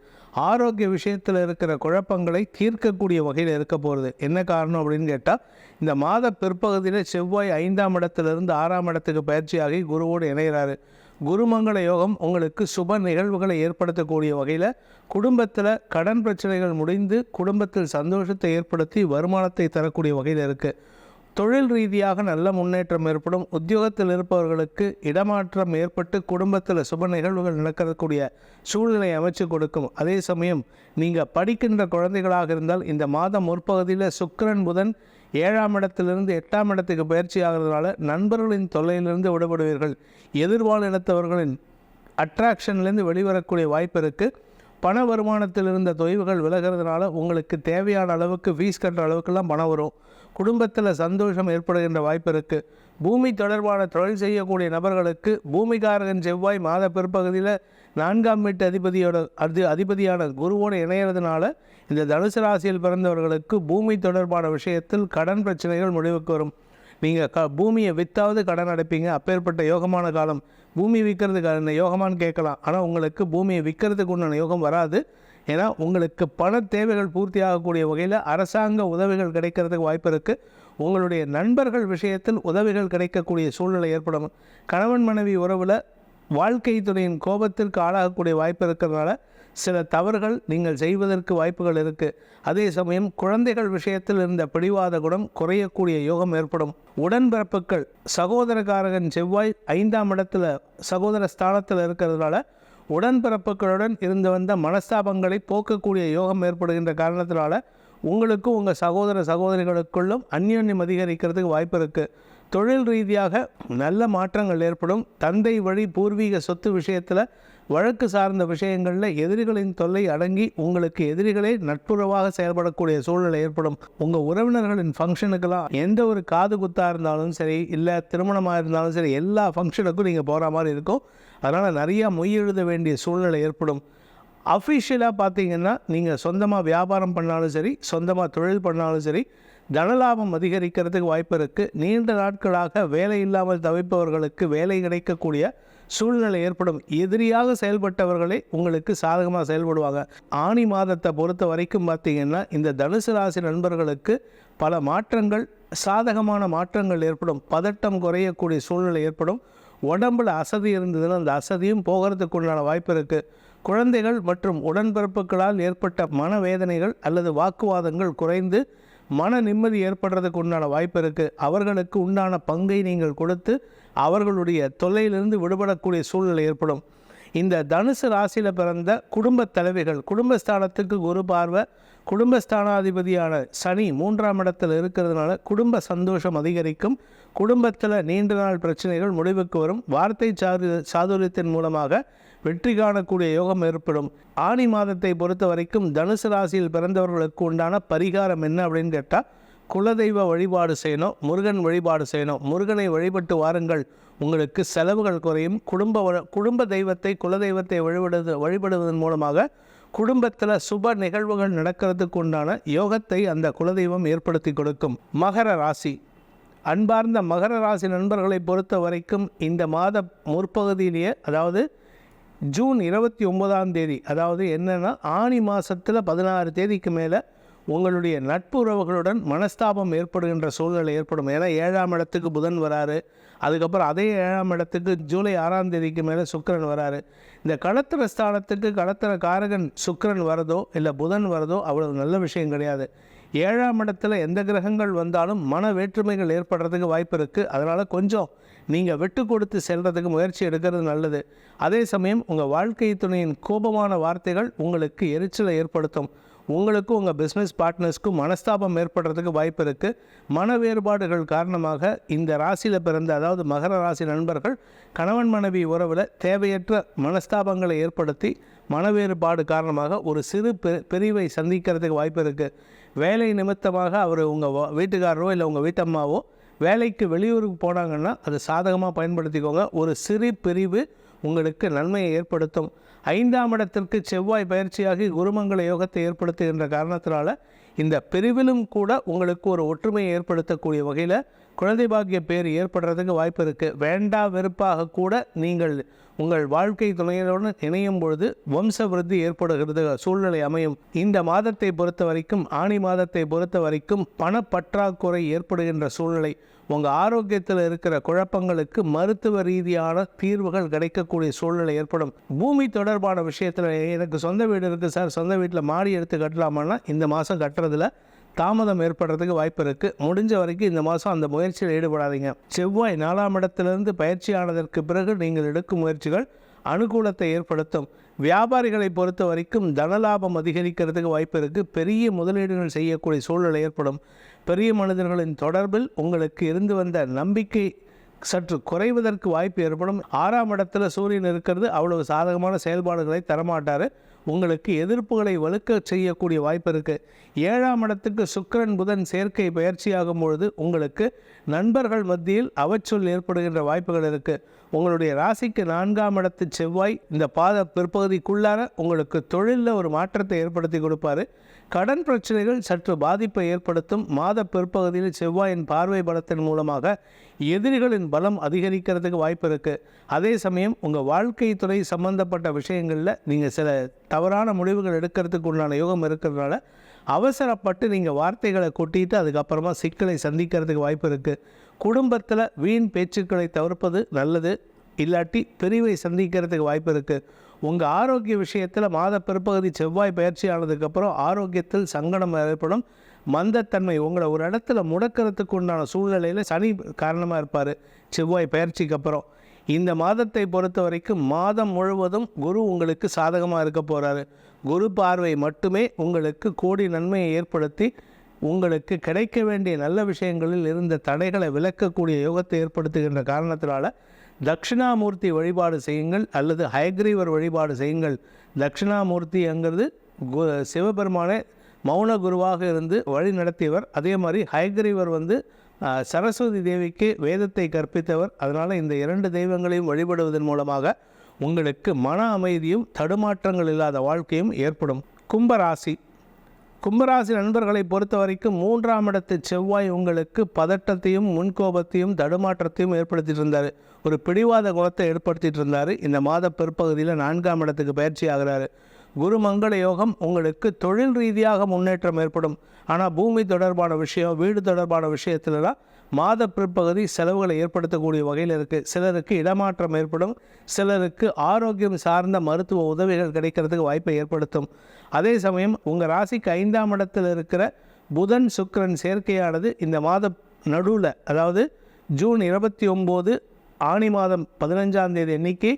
ஆரோக்கிய விஷயத்தில் இருக்கிற குழப்பங்களை தீர்க்கக்கூடிய வகையில் இருக்க போகிறது. என்ன காரணம் அப்படின்னு கேட்டால், இந்த மாத பிற்பகுதியில் செவ்வாய் 5ஆம் இடத்திலிருந்து 6ஆம் இடத்துக்கு பயிற்சியாகி குருவோடு இணைகிறாரு. குருமங்கள யோகம் உங்களுக்கு சுப நிகழ்வுகளை ஏற்படுத்தக்கூடிய வகையில் குடும்பத்தில் கடன் பிரச்சனைகள் முடிந்து குடும்பத்தில் சந்தோஷத்தை ஏற்படுத்தி வருமானத்தை தரக்கூடிய வகையில் இருக்குது. தொழில் ரீதியாக நல்ல முன்னேற்றம் ஏற்படும். உத்தியோகத்தில் இருப்பவர்களுக்கு இடமாற்றம் ஏற்பட்டு குடும்பத்தில் சுப நிகழ்வுகள் நடக்கக்கூடிய சூழ்நிலை அமைச்சு கொடுக்கும். அதே சமயம் நீங்கள் படிக்கின்ற குழந்தைகளாக இருந்தால் இந்த மாதம் முற்பகுதியில் சுக்கிரன் புதன் 7ஆம் இடத்திலிருந்து 8ஆம் இடத்துக்கு பயிற்சி ஆகிறதுனால நண்பர்களின் தொல்லையிலிருந்து விடுபடுவீர்கள். எதிர்பாலினத்தவர்களின் அட்ராக்ஷன்லேருந்து வெளிவரக்கூடிய வாய்ப்பு இருக்குது. பண வருமானத்தில் இருந்த தொய்வுகள் விலகிறதுனால உங்களுக்கு தேவையான அளவுக்கு ஃபீஸ் கட்டுற அளவுக்குலாம் பணம் வரும். குடும்பத்தில் சந்தோஷம் ஏற்படுகின்ற வாய்ப்பு இருக்குது. பூமி தொடர்பான தொழில் செய்யக்கூடிய நபர்களுக்கு பூமிகாரகன் செவ்வாய் மாத பிற்பகுதியில் 4ஆம் வீட்டு அதிபதியான குருவோடு இணையிறதுனால இந்த தனுசு ராசியில் பிறந்தவர்களுக்கு பூமி தொடர்பான விஷயத்தில் கடன் பிரச்சனைகள் முடிவுக்கு வரும். நீங்கள் பூமியை வித்தாவது கடன் அடைப்பீங்க. அப்பேற்பட்ட யோகமான காலம். பூமி விற்கிறதுக்கு யோகமானு கேட்கலாம், ஆனால் உங்களுக்கு பூமியை விற்கிறதுக்கு உண்டான யோகம் வராது. ஏன்னா உங்களுக்கு பண தேவைகள் பூர்த்தி ஆகக்கூடிய வகையில் அரசாங்க உதவிகள் கிடைக்கிறதுக்கு வாய்ப்பு இருக்குது. உங்களுடைய நண்பர்கள் விஷயத்தில் உதவிகள் கிடைக்கக்கூடிய சூழ்நிலை ஏற்படும். கணவன் மனைவி உறவில் வாழ்க்கை துணையின் கோபத்திற்கு ஆளாகக்கூடிய வாய்ப்பு இருக்கிறதுனால சில தவறுகள் நீங்கள் செய்வதற்கு வாய்ப்புகள் இருக்குது. அதே சமயம் குழந்தைகள் விஷயத்தில் இருந்த பிடிவாத குணம் குறையக்கூடிய யோகம் ஏற்படும். உடன்பிறப்புகள் சகோதரகாரகன் செவ்வாய் 5ஆம் இடத்துல சகோதர ஸ்தானத்தில் இருக்கிறதுனால உடன்பிறப்புகளுடன் இருந்து வந்த மனஸ்தாபங்களை போக்கக்கூடிய யோகம் ஏற்படுகின்ற காரணத்தினால உங்களுக்கும் உங்கள் சகோதரிகளுக்குள்ளும் அந்யோன்யம் அதிகரிக்கிறதுக்கு வாய்ப்பு இருக்குது. தொழில் ரீதியாக நல்ல மாற்றங்கள் ஏற்படும். தந்தை வழி பூர்வீக சொத்து விஷயத்தில் வழக்கு சார்ந்த விஷயங்களில் எதிரிகளின் தொல்லை அடங்கி உங்களுக்கு எதிரிகளே நட்புறவாக செயல்படக்கூடிய சூழ்நிலை ஏற்படும். உங்கள் உறவினர்களின் ஃபங்க்ஷனுக்கெல்லாம் எந்த ஒரு காது குத்தாக இருந்தாலும் சரி, இல்லை திருமணமாக இருந்தாலும் சரி, எல்லா ஃபங்க்ஷனுக்கும் நீங்கள் போகிற மாதிரி இருக்கும். அதனால் நிறையா மொய் எழுத வேண்டிய சூழ்நிலை ஏற்படும். அஃபிஷியலாக பார்த்தீங்கன்னா நீங்கள் சொந்தமாக வியாபாரம் பண்ணாலும் சரி, சொந்தமாக தொழில் பண்ணாலும் சரி, தனலாபம் அதிகரிக்கிறதுக்கு வாய்ப்பு இருக்குது. நீண்ட நாட்களாக வேலை இல்லாமல் தவிப்பவர்களுக்கு வேலை கிடைக்கக்கூடிய சூழ்நிலை ஏற்படும். எதிரியாக செயல்பட்டவர்களே உங்களுக்கு சாதகமாக செயல்படுவாங்க. ஆனி மாதத்தை பொறுத்த வரைக்கும் பார்த்திங்கன்னா இந்த தனுசு ராசி நண்பர்களுக்கு பல மாற்றங்கள், சாதகமான மாற்றங்கள் ஏற்படும். பதட்டம் குறையக்கூடிய சூழ்நிலை ஏற்படும். உடம்பில் அசதி இருந்ததுன்னா அந்த அசதியும் போகிறதுக்குண்டான வாய்ப்பு இருக்குது. குழந்தைகள் மற்றும் உடன்பிறப்புகளால் ஏற்பட்ட மனவேதனைகள் அல்லது வாக்குவாதங்கள் குறைந்து மன நிம்மதி ஏற்படுறதுக்கு உண்டான வாய்ப்பு இருக்குது. அவர்களுக்கு உண்டான பங்கை நீங்கள் கொடுத்து அவர்களுடைய தொல்லையிலிருந்து விடுபடக்கூடிய சூழ்நிலை ஏற்படும். இந்த தனுசு ராசியில் பிறந்த குடும்ப தலைவிகள், குடும்பஸ்தானத்துக்கு குரு பார்வை, குடும்பஸ்தானாதிபதியான சனி 3ஆம் இடத்தில் இருக்கிறதுனால குடும்ப சந்தோஷம் அதிகரிக்கும். குடும்பத்தில் நீண்ட நாள் பிரச்சனைகள் முடிவுக்கு வரும். வார்த்தை சாதுரியத்தின் மூலமாக வெற்றி காணக்கூடிய யோகம் ஏற்படும். ஆனி மாதத்தை பொறுத்த வரைக்கும் தனுசு ராசியில் பிறந்தவர்களுக்கு உண்டான பரிகாரம் என்ன அப்படின்னு கேட்டால், குலதெய்வ வழிபாடு செய்யணும், முருகன் வழிபாடு செய்யணும். முருகனை வழிபட்டு வாருங்கள், உங்களுக்கு செலவுகள் குறையும். குடும்ப தெய்வத்தை, குலதெய்வத்தை வழிபடுவதன் மூலமாக குடும்பத்தில் சுப நிகழ்வுகள் நடக்கிறதுக்கு உண்டான யோகத்தை அந்த குலதெய்வம் ஏற்படுத்தி கொடுக்கும். மகர ராசி, அன்பார்ந்த மகர ராசி நண்பர்களை பொறுத்த வரைக்கும் இந்த மாத முற்பகுதியிலேயே, அதாவது ஜூன் 29ஆம் தேதி, அதாவது என்னென்னா ஆனி மாதத்தில் 16 தேதிக்கு மேலே உங்களுடைய நட்பு உறவுகளுடன் மனஸ்தாபம் ஏற்படுகின்ற சூழ்நிலை ஏற்படும். ஏன்னா 7ஆம் இடத்துக்கு புதன் வராரு. அதுக்கப்புறம் அதே 7ஆம் இடத்துக்கு ஜூலை 6ஆம் தேதிக்கு மேலே சுக்கிரன் வராரு. இந்த களத்திர ஸ்தானத்துக்கு களத்திர காரகன் சுக்கிரன் வரதோ இல்லை புதன் வரதோ அவ்வளவு நல்ல விஷயம் கிடையாது. 7ஆம் இடத்துல எந்த கிரகங்கள் வந்தாலும் மன வேற்றுமைகள் ஏற்படுறதுக்கு வாய்ப்பு இருக்குது. அதனால் கொஞ்சம் நீங்கள் விட்டு கொடுத்து செல்கிறதுக்கு முயற்சி எடுக்கிறது நல்லது. அதே சமயம் உங்கள் வாழ்க்கை துணையின் கோபமான வார்த்தைகள் உங்களுக்கு எரிச்சலை ஏற்படுத்தும். உங்களுக்கும் உங்கள் பிஸ்னஸ் பார்ட்னர்ஸ்க்கும் மனஸ்தாபம் ஏற்படுறதுக்கு வாய்ப்பு இருக்குது. மன வேறுபாடுகள் காரணமாக இந்த ராசியில் பிறந்த, அதாவது மகர ராசி நண்பர்கள் கணவன் மனைவி உறவில் தேவையற்ற மனஸ்தாபங்களை ஏற்படுத்தி மன வேறுபாடு காரணமாக ஒரு சிறு பிரிவை சந்திக்கிறதுக்கு வாய்ப்பு இருக்குது. வேலை நிமித்தமாக அவர் உங்கள் வீட்டுக்காரரோ இல்லை உங்கள் வீட்டம்மாவோ வேலைக்கு வெளியூருக்கு போனாங்கன்னா அதை சாதகமாக பயன்படுத்திக்கோங்க. ஒரு சிறு பிரிவு உங்களுக்கு நன்மையை ஏற்படுத்தும். 5ஆம் இடத்திற்கு செவ்வாய் பயிற்சியாகி குருமங்கள யோகத்தை ஏற்படுத்துகின்ற காரணத்தினால இந்த பிரிவிலும் கூட உங்களுக்கு ஒரு ஒற்றுமையை ஏற்படுத்தக்கூடிய வகையில் குழந்தை பாக்கிய பேர் ஏற்படுறதுக்கு வாய்ப்பு இருக்குது. வேண்டா வெறுப்பாக கூட நீங்கள் உங்கள் வாழ்க்கை துணையோடு இணையும் பொழுது வம்ச விருத்தி ஏற்படுகிறது சூழ்நிலை அமையும். இந்த மாதத்தை பொறுத்த வரைக்கும், ஆனி மாதத்தை பொறுத்த வரைக்கும் பணப்பற்றாக்குறை ஏற்படுகின்ற சூழ்நிலை. உங்கள் ஆரோக்கியத்தில் இருக்கிற குழப்பங்களுக்கு மருத்துவ ரீதியான தீர்வுகள் கிடைக்கக்கூடிய சூழ்நிலை ஏற்படும். பூமி தொடர்பான விஷயத்தில் எனக்கு சொந்த வீடு இருக்குது சார், சொந்த வீட்டில் மாடி எடுத்து கட்டலாமான்னா இந்த மாதம் கட்டுறதுல தாமதம் ஏற்படுறதுக்கு வாய்ப்பு இருக்குது. முடிஞ்ச வரைக்கும் இந்த மாதம் அந்த முயற்சியில் ஈடுபடாதீங்க. செவ்வாய் 4ஆம் இடத்திலிருந்து பயிற்சியானதற்கு பிறகு நீங்கள் எடுக்கும் முயற்சிகள் அனுகூலத்தை ஏற்படுத்தும். வியாபாரிகளை பொறுத்த வரைக்கும் தனலாபம் அதிகரிக்கிறதுக்கு வாய்ப்பு இருக்குது. பெரிய முதலீடுகள் செய்யக்கூடிய சூழ்நிலை ஏற்படும். பெரிய மனிதர்களின் தொடர்பில் உங்களுக்கு இருந்து வந்த நம்பிக்கை சற்று குறைவதற்கு வாய்ப்பு ஏற்படும். 6ஆம் இடத்துல சூரியன் இருக்கிறது அவ்வளவு சாதகமான செயல்பாடுகளை தரமாட்டார். உங்களுக்கு எதிர்ப்புகளை வலுக்க செய்யக்கூடிய வாய்ப்பு இருக்குது. 7ஆம் இடத்துக்கு சுக்கிரன் புதன் சேர்க்கை பயிற்சியாகும் பொழுது உங்களுக்கு நண்பர்கள் மத்தியில் அவச்சொல் ஏற்படுகின்ற வாய்ப்புகள் இருக்குது. உங்களுடைய ராசிக்கு 4ஆம் இடத்து செவ்வாய் இந்த பாத பிற்பகுதிக்குள்ளார உங்களுக்கு தொழிலில் ஒரு மாற்றத்தை ஏற்படுத்தி கொடுப்பாரு. கடன் பிரச்சனைகள் சற்று பாதிப்பை ஏற்படுத்தும். மாத பிற்பகுதியில் செவ்வாயின் பார்வை பலத்தின் மூலமாக எதிரிகளின் பலம் அதிகரிக்கிறதுக்கு வாய்ப்பு இருக்குது. அதே சமயம் உங்கள் வாழ்க்கை துறை சம்பந்தப்பட்ட விஷயங்களில் நீங்கள் சில தவறான முடிவுகள் எடுக்கிறதுக்கு உண்டான யோகம் இருக்கிறதுனால அவசரப்பட்டு நீங்கள் வார்த்தைகளை கொட்டிட்டு அதுக்கப்புறமா சிக்கலை சந்திக்கிறதுக்கு வாய்ப்பு இருக்குது. குடும்பத்தில் வீண் பேச்சுக்களை தவிர்ப்பது நல்லது. இல்லாட்டி பிரிவை சந்திக்கிறதுக்கு வாய்ப்பு இருக்குது. உங்கள் ஆரோக்கிய விஷயத்தில் மாத பிற்பகுதி செவ்வாய் பயிற்சி ஆனதுக்கப்புறம் ஆரோக்கியத்தில் சங்கடம் ஏற்படும். மந்தத்தன்மை உங்களை ஒரு இடத்துல முடக்கிறதுக்கு உண்டான சூழ்நிலையில் சனி காரணமாக இருப்பார் செவ்வாய் பயிற்சிக்கு அப்புறம். இந்த மாதத்தை பொறுத்த வரைக்கும் மாதம் முழுவதும் குரு உங்களுக்கு சாதகமாக இருக்க போகிறாரு. குரு பார்வை மட்டுமே உங்களுக்கு கோடி நன்மையை ஏற்படுத்தி உங்களுக்கு கிடைக்க வேண்டிய நல்ல விஷயங்களில் இருந்த தடைகளை விலக்கக்கூடிய யோகத்தை ஏற்படுத்துகின்ற காரணத்தினால தட்சிணாமூர்த்தி வழிபாடு செய்யுங்கள் அல்லது ஹயக்ரீவர் வழிபாடு செய்யுங்கள். தட்சிணாமூர்த்திங்கிறது சிவபெருமானே மௌன குருவாக இருந்து வழி நடத்தியவர். அதே மாதிரி ஹயக்ரீவர் சரஸ்வதி தேவிக்கு வேதத்தை கற்பித்தவர். அதனால் இந்த 2 தெய்வங்களையும் வழிபடுவதன் மூலமாக உங்களுக்கு மன அமைதியும் தடுமாற்றங்கள் இல்லாத வாழ்க்கையும் ஏற்படும். கும்பராசி நண்பர்களை பொறுத்த வரைக்கும் 3ஆம் இடத்து செவ்வாய் உங்களுக்கு பதட்டத்தையும் முன்கோபத்தையும் தடுமாற்றத்தையும் ஏற்படுத்திட்டு இருந்தார். ஒரு பிடிவாத குணத்தை ஏற்படுத்திட்டு இருந்தார். இந்த மாத பிற்பகுதியில் 4ஆம் இடத்துக்கு பயிற்சி ஆகிறாரு. குரு மங்கள யோகம் உங்களுக்கு தொழில் ரீதியாக முன்னேற்றம் ஏற்படும். ஆனால் பூமி தொடர்பான விஷயம், வீடு தொடர்பான விஷயத்துலலாம் மாத பிற்பகுதி செலவுகளை ஏற்படுத்தக்கூடிய வகையில் இருக்குது. சிலருக்கு இடமாற்றம் ஏற்படும். சிலருக்கு ஆரோக்கியம் சார்ந்த மருத்துவ உதவிகள் கிடைக்கிறதுக்கு வாய்ப்பை ஏற்படுத்தும். அதே சமயம் உங்கள் ராசிக்கு 5ஆம் இடத்தில் இருக்கிற புதன் சுக்கிரன் சேர்க்கையானது இந்த மாத நடுவில், அதாவது ஜூன் 29 ஆனி மாதம் 15ஆம் தேதி அன்னைக்கு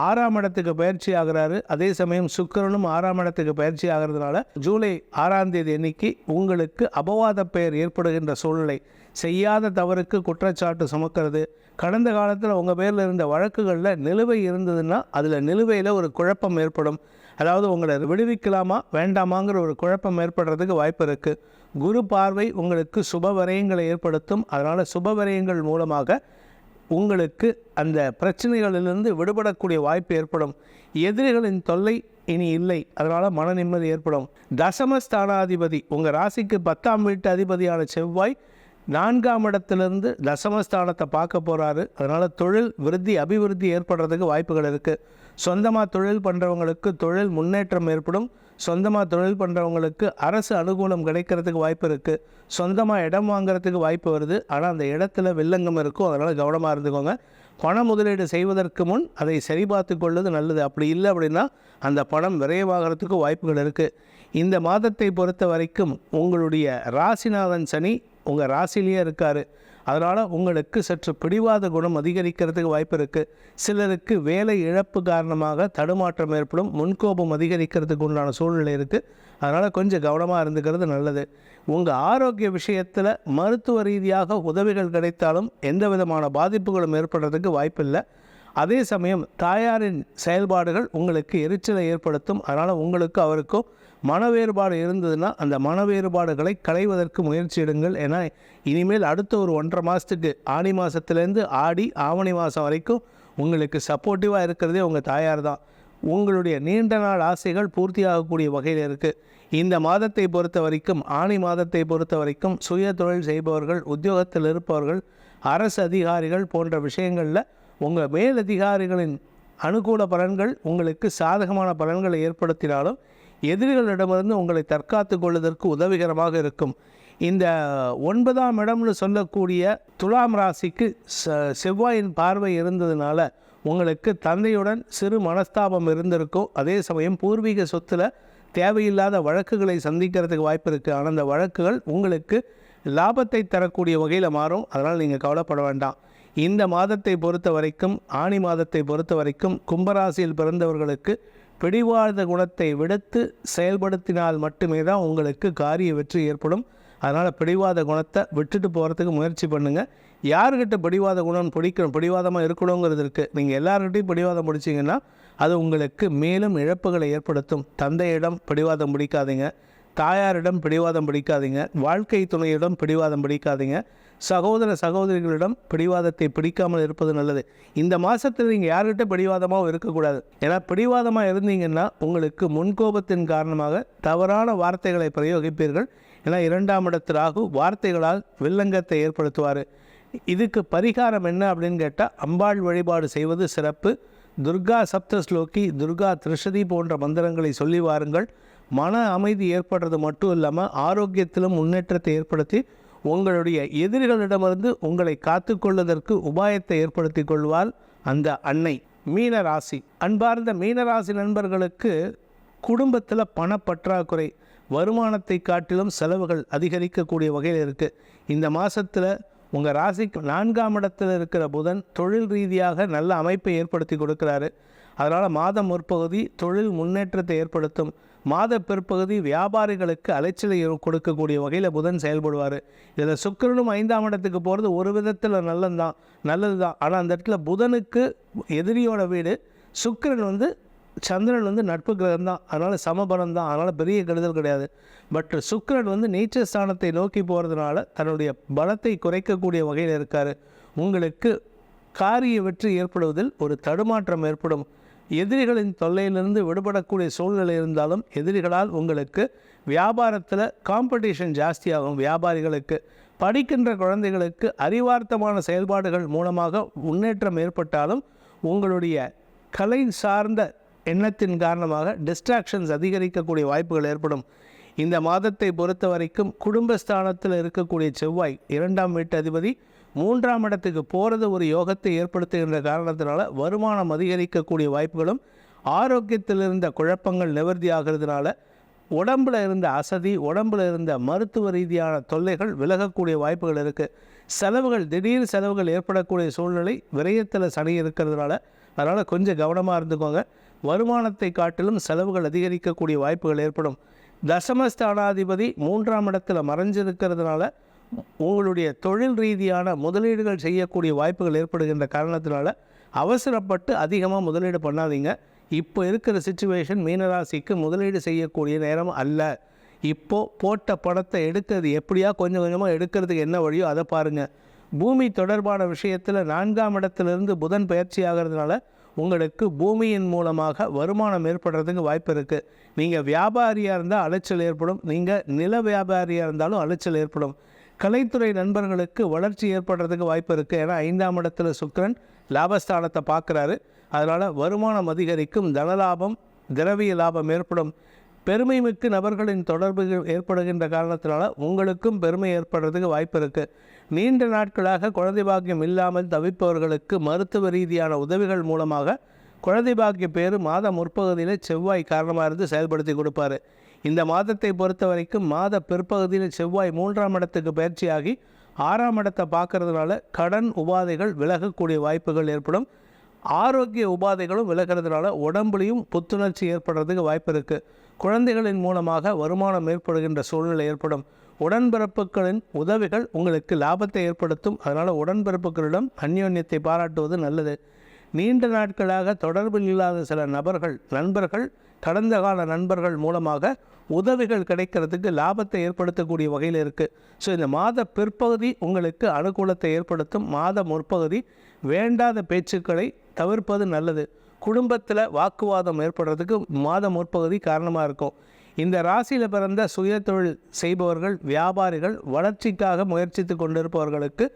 6ஆம் இடத்துக்கு பயிற்சி ஆகிறாரு. அதே சமயம் சுக்கிரனும் 6ஆம் இடத்துக்கு பயிற்சி ஆகிறதுனால ஜூலை 6ஆம் தேதி அன்னைக்கு உங்களுக்கு அபவாத பெயர் ஏற்படுகின்ற சூழ்நிலை, செய்யாத தவறுக்கு குற்றச்சாட்டு சுமக்கிறது, கடந்த காலத்தில் உங்கள் பேரில் இருந்த வழக்குகளில் நிலுவை இருந்ததுன்னா அதில் நிலுவையில் ஒரு குழப்பம் ஏற்படும். அதாவது உங்களை விடுவிக்கலாமா வேண்டாமாங்கிற ஒரு குழப்பம் ஏற்படுறதுக்கு வாய்ப்பு இருக்குது. குரு பார்வை உங்களுக்கு சுப விரயங்களை ஏற்படுத்தும். அதனால் சுப விரயங்கள் மூலமாக உங்களுக்கு அந்த பிரச்சனைகளிலிருந்து விடுபடக்கூடிய வாய்ப்பு ஏற்படும். எதிரிகளின் தொல்லை இனி இல்லை. அதனால் மன நிம்மதி ஏற்படும். தசமஸ்தானாதிபதி உங்கள் ராசிக்கு 10ஆம் வீட்டு அதிபதியான செவ்வாய் 4ஆம் இடத்திலிருந்து தசமஸ்தானத்தை பார்க்க போகிறாரு. அதனால் தொழில் அபிவிருத்தி ஏற்படுறதுக்கு வாய்ப்புகள் இருக்குது. சொந்தமாக தொழில் பண்ணுறவங்களுக்கு தொழில் முன்னேற்றம் ஏற்படும். சொந்தமாக தொழில் பண்ணுறவங்களுக்கு அரசு அனுகூலம் கிடைக்கிறதுக்கு வாய்ப்பு இருக்குது. சொந்தமாக இடம் வாங்கிறதுக்கு வாய்ப்பு வருது. ஆனால் அந்த இடத்துல வில்லங்கம் இருக்கும். அதனால் கவனமாக இருந்துக்கோங்க. பண முதலீடு செய்வதற்கு முன் அதை சரிபார்த்து கொள்வது நல்லது. அப்படி இல்லை அப்படின்னா அந்த பணம் விரைவாகிறதுக்கு வாய்ப்புகள் இருக்குது. இந்த மாதத்தை பொறுத்த வரைக்கும் உங்களுடைய ராசிநாதன் சனி உங்கள் ராசிலேயே இருக்கார். அதனால் உங்களுக்கு சற்று பிடிவாத குணம் அதிகரிக்கிறதுக்கு வாய்ப்பு இருக்குது. சிலருக்கு வேலை இழப்பு காரணமாக தடுமாற்றம் ஏற்படும். முன்கோபம் அதிகரிக்கிறதுக்கு உண்டான சூழ்நிலை இருக்குது. அதனால் கொஞ்சம் கவனமாக இருந்துக்கிறது நல்லது. உங்கள் ஆரோக்கிய விஷயத்தில் மருத்துவ ரீதியாக உதவிகள் கிடைத்தாலும் எந்த விதமான பாதிப்புகளும் ஏற்படுறதுக்கு வாய்ப்பில்லை. அதே சமயம் தாயாரின் செயல்பாடுகள் உங்களுக்கு எரிச்சலை ஏற்படுத்தும். அதனால் உங்களுக்கு அவருக்கும் மன வேறுபாடு இருந்ததுன்னா அந்த மன வேறுபாடுகளை களைவதற்கு முயற்சி எடுங்கள். ஏன்னா இனிமேல் அடுத்த ஒரு 1.5 மாதத்துக்கு ஆனி மாதத்துலேருந்து ஆவணி மாதம் வரைக்கும் உங்களுக்கு சப்போர்ட்டிவாக இருக்கிறதே உங்கள் தாயார் தான். உங்களுடைய நீண்ட நாள் ஆசைகள் பூர்த்தியாகக்கூடிய வகையில் இருக்குது. இந்த மாதத்தை பொறுத்த வரைக்கும், ஆனி மாதத்தை பொறுத்த வரைக்கும் சுய தொழில் செய்பவர்கள், உத்தியோகத்தில் இருப்பவர்கள், அரசு அதிகாரிகள் போன்ற விஷயங்களில் உங்கள் மேலதிகாரிகளின் அனுகூல பலன்கள் உங்களுக்கு சாதகமான பலன்களை ஏற்படுத்தினாலும் எதிரிகளிடமிருந்து உங்களை தற்காத்து கொள்வதற்கு உதவிகரமாக இருக்கும். இந்த 9ஆம் இடம்னு சொல்லக்கூடிய துலாம் ராசிக்கு செவ்வாயின் பார்வை இருந்ததுனால உங்களுக்கு தந்தையுடன் சிறு மனஸ்தாபம் இருந்திருக்கும். அதே சமயம் பூர்வீக சொத்தில் தேவையில்லாத வழக்குகளை சந்திக்கிறதுக்கு வாய்ப்பு இருக்குது. ஆனால் அந்த வழக்குகள் உங்களுக்கு லாபத்தை தரக்கூடிய வகையில் மாறும். அதனால் நீங்கள் கவலைப்பட வேண்டாம். இந்த மாதத்தை பொறுத்த வரைக்கும், ஆனி மாதத்தை பொறுத்த வரைக்கும் கும்பராசியில் பிறந்தவர்களுக்கு பிடிவாத குணத்தை விடுத்து செயல்படுத்தினால் மட்டுமே தான் உங்களுக்கு காரிய வெற்றி ஏற்படும். அதனால் பிடிவாத குணத்தை விட்டுட்டு போகிறதுக்கு முயற்சி பண்ணுங்கள். யாருக்கிட்ட பிடிவாத குணம் பிடிவாதமாக இருக்கணுங்கிறது இருக்குது. நீங்கள் எல்லாருக்கிட்டையும் பிடிவாதம் பிடிச்சிங்கன்னா அது உங்களுக்கு மேலும் இழப்புகளை ஏற்படுத்தும். தந்தையிடம் பிடிவாதம் பிடிக்காதீங்க, தாயாரிடம் பிடிவாதம் பிடிக்காதீங்க, வாழ்க்கை துணையிடம் பிடிவாதம் பிடிக்காதீங்க, சகோதர சகோதரிகளிடம் பிடிவாதத்தை பிடிக்காமல் இருப்பது நல்லது. இந்த மாதத்தில் நீங்கள் யார்கிட்ட பிடிவாதமாகவும் இருக்கக்கூடாது. ஏன்னா பிடிவாதமாக இருந்தீங்கன்னா உங்களுக்கு முன்கோபத்தின் காரணமாக தவறான வார்த்தைகளை பிரயோகிப்பீர்கள். ஏன்னா 2ஆம் இடத்து ராகு வார்த்தைகளால் வில்லங்கத்தை ஏற்படுத்துவார். இதுக்கு பரிகாரம் என்ன அப்படின்னு கேட்டால், அம்பாள் வழிபாடு செய்வது சிறப்பு. துர்கா சப்தஸ்லோகி, துர்கா திருஷதி போன்ற மந்திரங்களை சொல்லி வாருங்கள். மன அமைதி ஏற்படுறது மட்டும் இல்லாமல் ஆரோக்கியத்திலும் முன்னேற்றத்தை ஏற்படுத்தி உங்களுடைய எதிரிகளிடமிருந்து உங்களை காத்து கொள்வதற்கு உபாயத்தை ஏற்படுத்தி கொள்வாள் அந்த அன்னை. மீனராசி, அன்பார்ந்த மீனராசி நண்பர்களுக்கு குடும்பத்தில் பணப்பற்றாக்குறை, வருமானத்தை காட்டிலும் செலவுகள் அதிகரிக்கக்கூடிய வகையில் இருக்குது. இந்த மாதத்தில் உங்கள் ராசிக்கு 4ஆம் இடத்தில் இருக்கிற புதன் தொழில் ரீதியாக நல்ல அமைப்பை ஏற்படுத்தி கொடுக்குறாரு. அதனால் மாதம் முற்பகுதி தொழில் முன்னேற்றத்தை ஏற்படுத்தும். மாத பிற்பகுதி வியாபாரிகளுக்கு அலைச்சலை கொடுக்கக்கூடிய வகையில் புதன் செயல்படுவார். இதில் சுக்கிரனும் 5ஆம் இடத்துக்கு போகிறது ஒரு விதத்தில் நல்லது தான். ஆனால் அந்த இடத்துல புதனுக்கு எதிரியோட வீடு, சுக்கிரன் சந்திரன் நட்பு கிரகம் தான், அதனால் சமபலம் தான், அதனால் பெரிய கெடுதல் கிடையாது. பட் சுக்கிரன் நீச்ச ஸ்தானத்தை நோக்கி போகிறதுனால தன்னுடைய பலத்தை குறைக்கக்கூடிய வகையில் இருக்கார். உங்களுக்கு காரிய வெற்றி ஏற்படுவதில் ஒரு தடுமாற்றம் ஏற்படும். எதிரிகளின் தொல்லையிலிருந்து விடுபடக்கூடிய சூழ்நிலை இருந்தாலும் எதிரிகளால் உங்களுக்கு வியாபாரத்தில் காம்படிஷன் ஜாஸ்தியாகும். வியாபாரிகளுக்கு, படிக்கின்ற குழந்தைகளுக்கு அறிவார்த்தமான செயல்பாடுகள் மூலமாக முன்னேற்றம் ஏற்பட்டாலும் உங்களுடைய கலை சார்ந்த எண்ணத்தின் காரணமாக டிஸ்ட்ராக்ஷன்ஸ் அதிகரிக்கக்கூடிய வாய்ப்புகள் ஏற்படும். இந்த மாதத்தை பொறுத்த வரைக்கும் குடும்பஸ்தானத்தில் இருக்கக்கூடிய செவ்வாய் 2ஆம் வீட்டு அதிபதி 3ஆம் இடத்துக்கு போகிறது ஒரு யோகத்தை ஏற்படுத்துகின்ற காரணத்தினால வருமானம் அதிகரிக்கக்கூடிய வாய்ப்புகளும், ஆரோக்கியத்தில் இருந்த குழப்பங்கள் நிவர்த்தி ஆகிறதுனால உடம்பில் இருந்த அசதி, உடம்பில் இருந்த மருத்துவ ரீதியான தொல்லைகள் விலகக்கூடிய வாய்ப்புகள் இருக்குது. செலவுகள், திடீர் செலவுகள் ஏற்படக்கூடிய சூழ்நிலை, விரயத்தில் சனி இருக்கிறதுனால அதனால் கொஞ்சம் கவனமாக இருந்துக்கோங்க. வருமானத்தை காட்டிலும் செலவுகள் அதிகரிக்கக்கூடிய வாய்ப்புகள் ஏற்படும். தசமஸ்தானாதிபதி 3ஆம் இடத்தில் மறைஞ்சிருக்கிறதுனால உங்களுடைய தொழில் ரீதியான முதலீடுகள் செய்யக்கூடிய வாய்ப்புகள் ஏற்படுகின்ற காரணத்தினால அவசரப்பட்டு அதிகமாக முதலீடு பண்ணாதீங்க. இப்போ இருக்கிற சிச்சுவேஷன் மீனராசிக்கு முதலீடு செய்யக்கூடிய நேரம் அல்ல. இப்போது போட்ட பணத்தை எடுக்கிறது எப்படியா கொஞ்சம் கொஞ்சமாக எடுக்கிறதுக்கு என்ன வழியோ அதை பாருங்கள். பூமி தொடர்பான விஷயத்தில் 4ஆம் இடத்திலிருந்து புதன் பயிற்சி ஆகிறதுனால உங்களுக்கு பூமியின் மூலமாக வருமானம் ஏற்படுறதுக்கு வாய்ப்பு இருக்குது. நீங்கள் வியாபாரியாக இருந்தால் அலைச்சல் ஏற்படும், நீங்கள் நில வியாபாரியாக இருந்தாலும் அலைச்சல் ஏற்படும். கலைத்துறை நண்பர்களுக்கு வளர்ச்சி ஏற்படுறதுக்கு வாய்ப்பு இருக்குது. ஏன்னா 5ஆம் இடத்துல சுக்கிரன் லாபஸ்தானத்தை பார்க்குறாரு. அதனால் வருமானம் அதிகரிக்கும், தனலாபம், திரவிய லாபம் ஏற்படும். பெருமை மிக்க நபர்களின் தொடர்பு ஏற்படுகின்ற காரணத்தினால உங்களுக்கும் பெருமை ஏற்படுறதுக்கு வாய்ப்பு இருக்குது. நீண்ட நாட்களாக குழந்தை பாக்கியம் இல்லாமல் தவிப்பவர்களுக்கு மருத்துவ ரீதியான உதவிகள் மூலமாக குழந்தை பாக்கிய பேர் மாத முற்பகுதியில் செவ்வாய் காரணமாக இருந்து செயல்படுத்தி கொடுப்பாரு. இந்த மாதத்தை பொறுத்த வரைக்கும் மாத பிற்பகுதியில் செவ்வாய் 3ஆம் இடத்துக்கு பயிற்சியாகி 6ஆம் இடத்தை பார்க்கறதுனால கடன் உபாதைகள் விலகக்கூடிய வாய்ப்புகள் ஏற்படும். ஆரோக்கிய உபாதைகளும் விலகிறதுனால உடம்புலையும் புத்துணர்ச்சி ஏற்படுறதுக்கு வாய்ப்பு இருக்குது. குழந்தைகளின் மூலமாக வருமானம் ஏற்படுகின்ற சூழ்நிலை ஏற்படும். உடன்பிறப்புகளின் உதவிகள் உங்களுக்கு லாபத்தை ஏற்படுத்தும். அதனால் உடன்பிறப்புகளிடம் அந்யோன்யத்தை பாராட்டுவது நல்லது. நீண்ட நாட்களாக தொடர்பில் இல்லாத சில நண்பர்கள் கடந்த கால நண்பர்கள் மூலமாக உதவிகள் கிடைக்கிறதுக்கு லாபத்தை ஏற்படுத்தக்கூடிய வகையில் இருக்குது. ஸோ இந்த மாத பிற்பகுதி உங்களுக்கு அனுகூலத்தை ஏற்படுத்தும். மாத முற்பகுதி வேண்டாத பேச்சுக்களை தவிர்ப்பது நல்லது. குடும்பத்தில் வாக்குவாதம் ஏற்படுறதுக்கு மாத முற்பகுதி காரணமாக இருக்கும். இந்த ராசியில் பிறந்த சுய தொழில் செய்பவர்கள், வியாபாரிகள், வளர்ச்சிக்காக முயற்சித்து கொண்டிருப்பவர்களுக்கு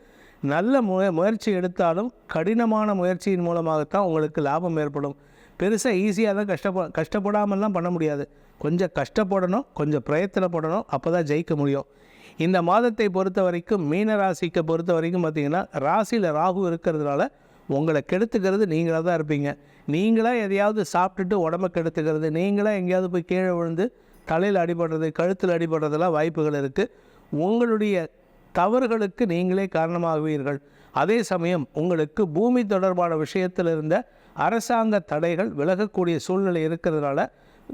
நல்ல முயற்சி எடுத்தாலும் கடினமான முயற்சியின் மூலமாகத்தான் உங்களுக்கு லாபம் ஏற்படும். பெருசாக ஈஸியாக தான் கஷ்டப்படாமல்லாம் பண்ண முடியாது. கொஞ்சம் கஷ்டப்படணும், கொஞ்சம் பிரயத்தனப்படணும், அப்போ தான் ஜெயிக்க முடியும். இந்த மாதத்தை பொறுத்த வரைக்கும் மீனராசிக்கு பொறுத்த வரைக்கும் பார்த்திங்கன்னா ராசியில் ராகு இருக்கிறதுனால உங்களை கெடுத்துக்கிறது நீங்களாக தான் இருப்பீங்க. நீங்களாக எதையாவது சாப்பிட்டுட்டு உடம்பை கெடுத்துக்கிறது, நீங்களாக எங்கேயாவது போய் கீழே விழுந்து தலையில் அடிபடுறது, கழுத்தில் அடிபடுறதெல்லாம் வாய்ப்புகள் இருக்குது. உங்களுடைய தவறுகளுக்கு நீங்களே காரணமாகுவீர்கள். அதே சமயம் உங்களுக்கு பூமி தொடர்பான விஷயத்தில் இருந்த அரசாங்க தடைகள் விலகக்கூடிய சூழ்நிலை இருக்கிறதுனால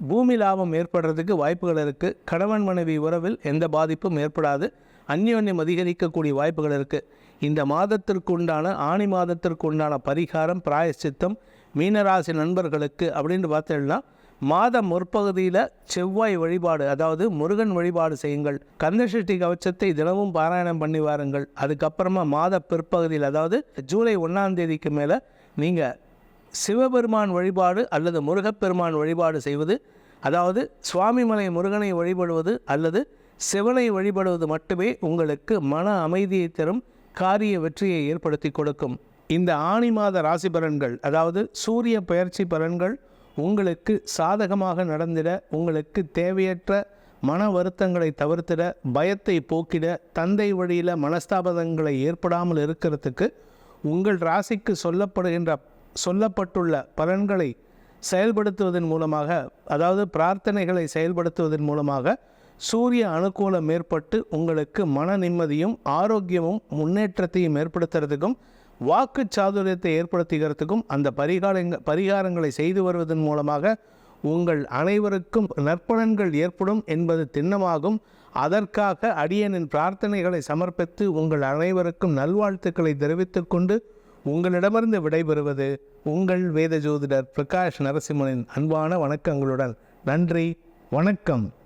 பூமி லாபம் ஏற்படுறதுக்கு வாய்ப்புகள் இருக்குது. கணவன் மனைவி உறவில் எந்த பாதிப்பும் ஏற்படாது. அந்யோன்யம் அதிகரிக்கக்கூடிய வாய்ப்புகள் இருக்குது. இந்த மாதத்திற்கு உண்டான ஆணி மாதத்திற்கு உண்டான பரிகாரம், பிராயச்சித்தம், மீனராசி நண்பர்களுக்கு அப்படின்னு பார்த்தீங்கன்னா மாத முற்பகுதியில் செவ்வாய் வழிபாடு, அதாவது முருகன் வழிபாடு செய்யுங்கள். கந்தசஷ்டி கவச்சத்தை தினமும் பாராயணம் பண்ணி வாருங்கள். அதுக்கப்புறமா மாத பிற்பகுதியில், அதாவது ஜூலை 1ஆம் தேதிக்கு மேலே நீங்கள் சிவபெருமான் வழிபாடு அல்லது முருகப்பெருமான் வழிபாடு செய்வது, அதாவது சுவாமிமலை முருகனை வழிபடுவது அல்லது சிவனை வழிபடுவது மட்டுமே உங்களுக்கு மன அமைதியை தரும், காரிய வெற்றியை ஏற்படுத்தி கொடுக்கும். இந்த ஆனி மாத ராசி பலன்கள், அதாவது சூரிய பெயர்ச்சி பலன்கள் உங்களுக்கு சாதகமாக நடந்திட, உங்களுக்கு தேவையற்ற மன வருத்தங்களை தவிர்த்திட, பயத்தை போக்கிட, தந்தை வழியில் மனஸ்தாபதங்களை ஏற்படாமல் இருக்கிறதுக்கு உங்கள் ராசிக்கு சொல்லப்பட்டுள்ள பலன்களை செயல்படுத்துவதன் மூலமாக, அதாவது பிரார்த்தனைகளை செயல்படுத்துவதன் மூலமாக சூரிய அனுகூலம் ஏற்பட்டு உங்களுக்கு மன நிம்மதியும் ஆரோக்கியமும் முன்னேற்றத்தையும் ஏற்படுத்துறதுக்கும் வாக்கு சாதுரியத்தை ஏற்படுத்துகிறதுக்கும் அந்த பரிகாரங்களை செய்து வருவதன் மூலமாக உங்கள் அனைவருக்கும் நற்பலன்கள் ஏற்படும் என்பது திண்ணமாகும். அதற்காக அடியனின் பிரார்த்தனைகளை சமர்ப்பித்து உங்கள் அனைவருக்கும் நல்வாழ்த்துக்களை தெரிவித்துக் கொண்டு உங்களிடமிருந்து விடைபெறுவது உங்கள் வேத ஜோதிடர் பிரகாஷ் நரசிம்மனின் அன்பான வணக்கங்களுடன். நன்றி, வணக்கம்.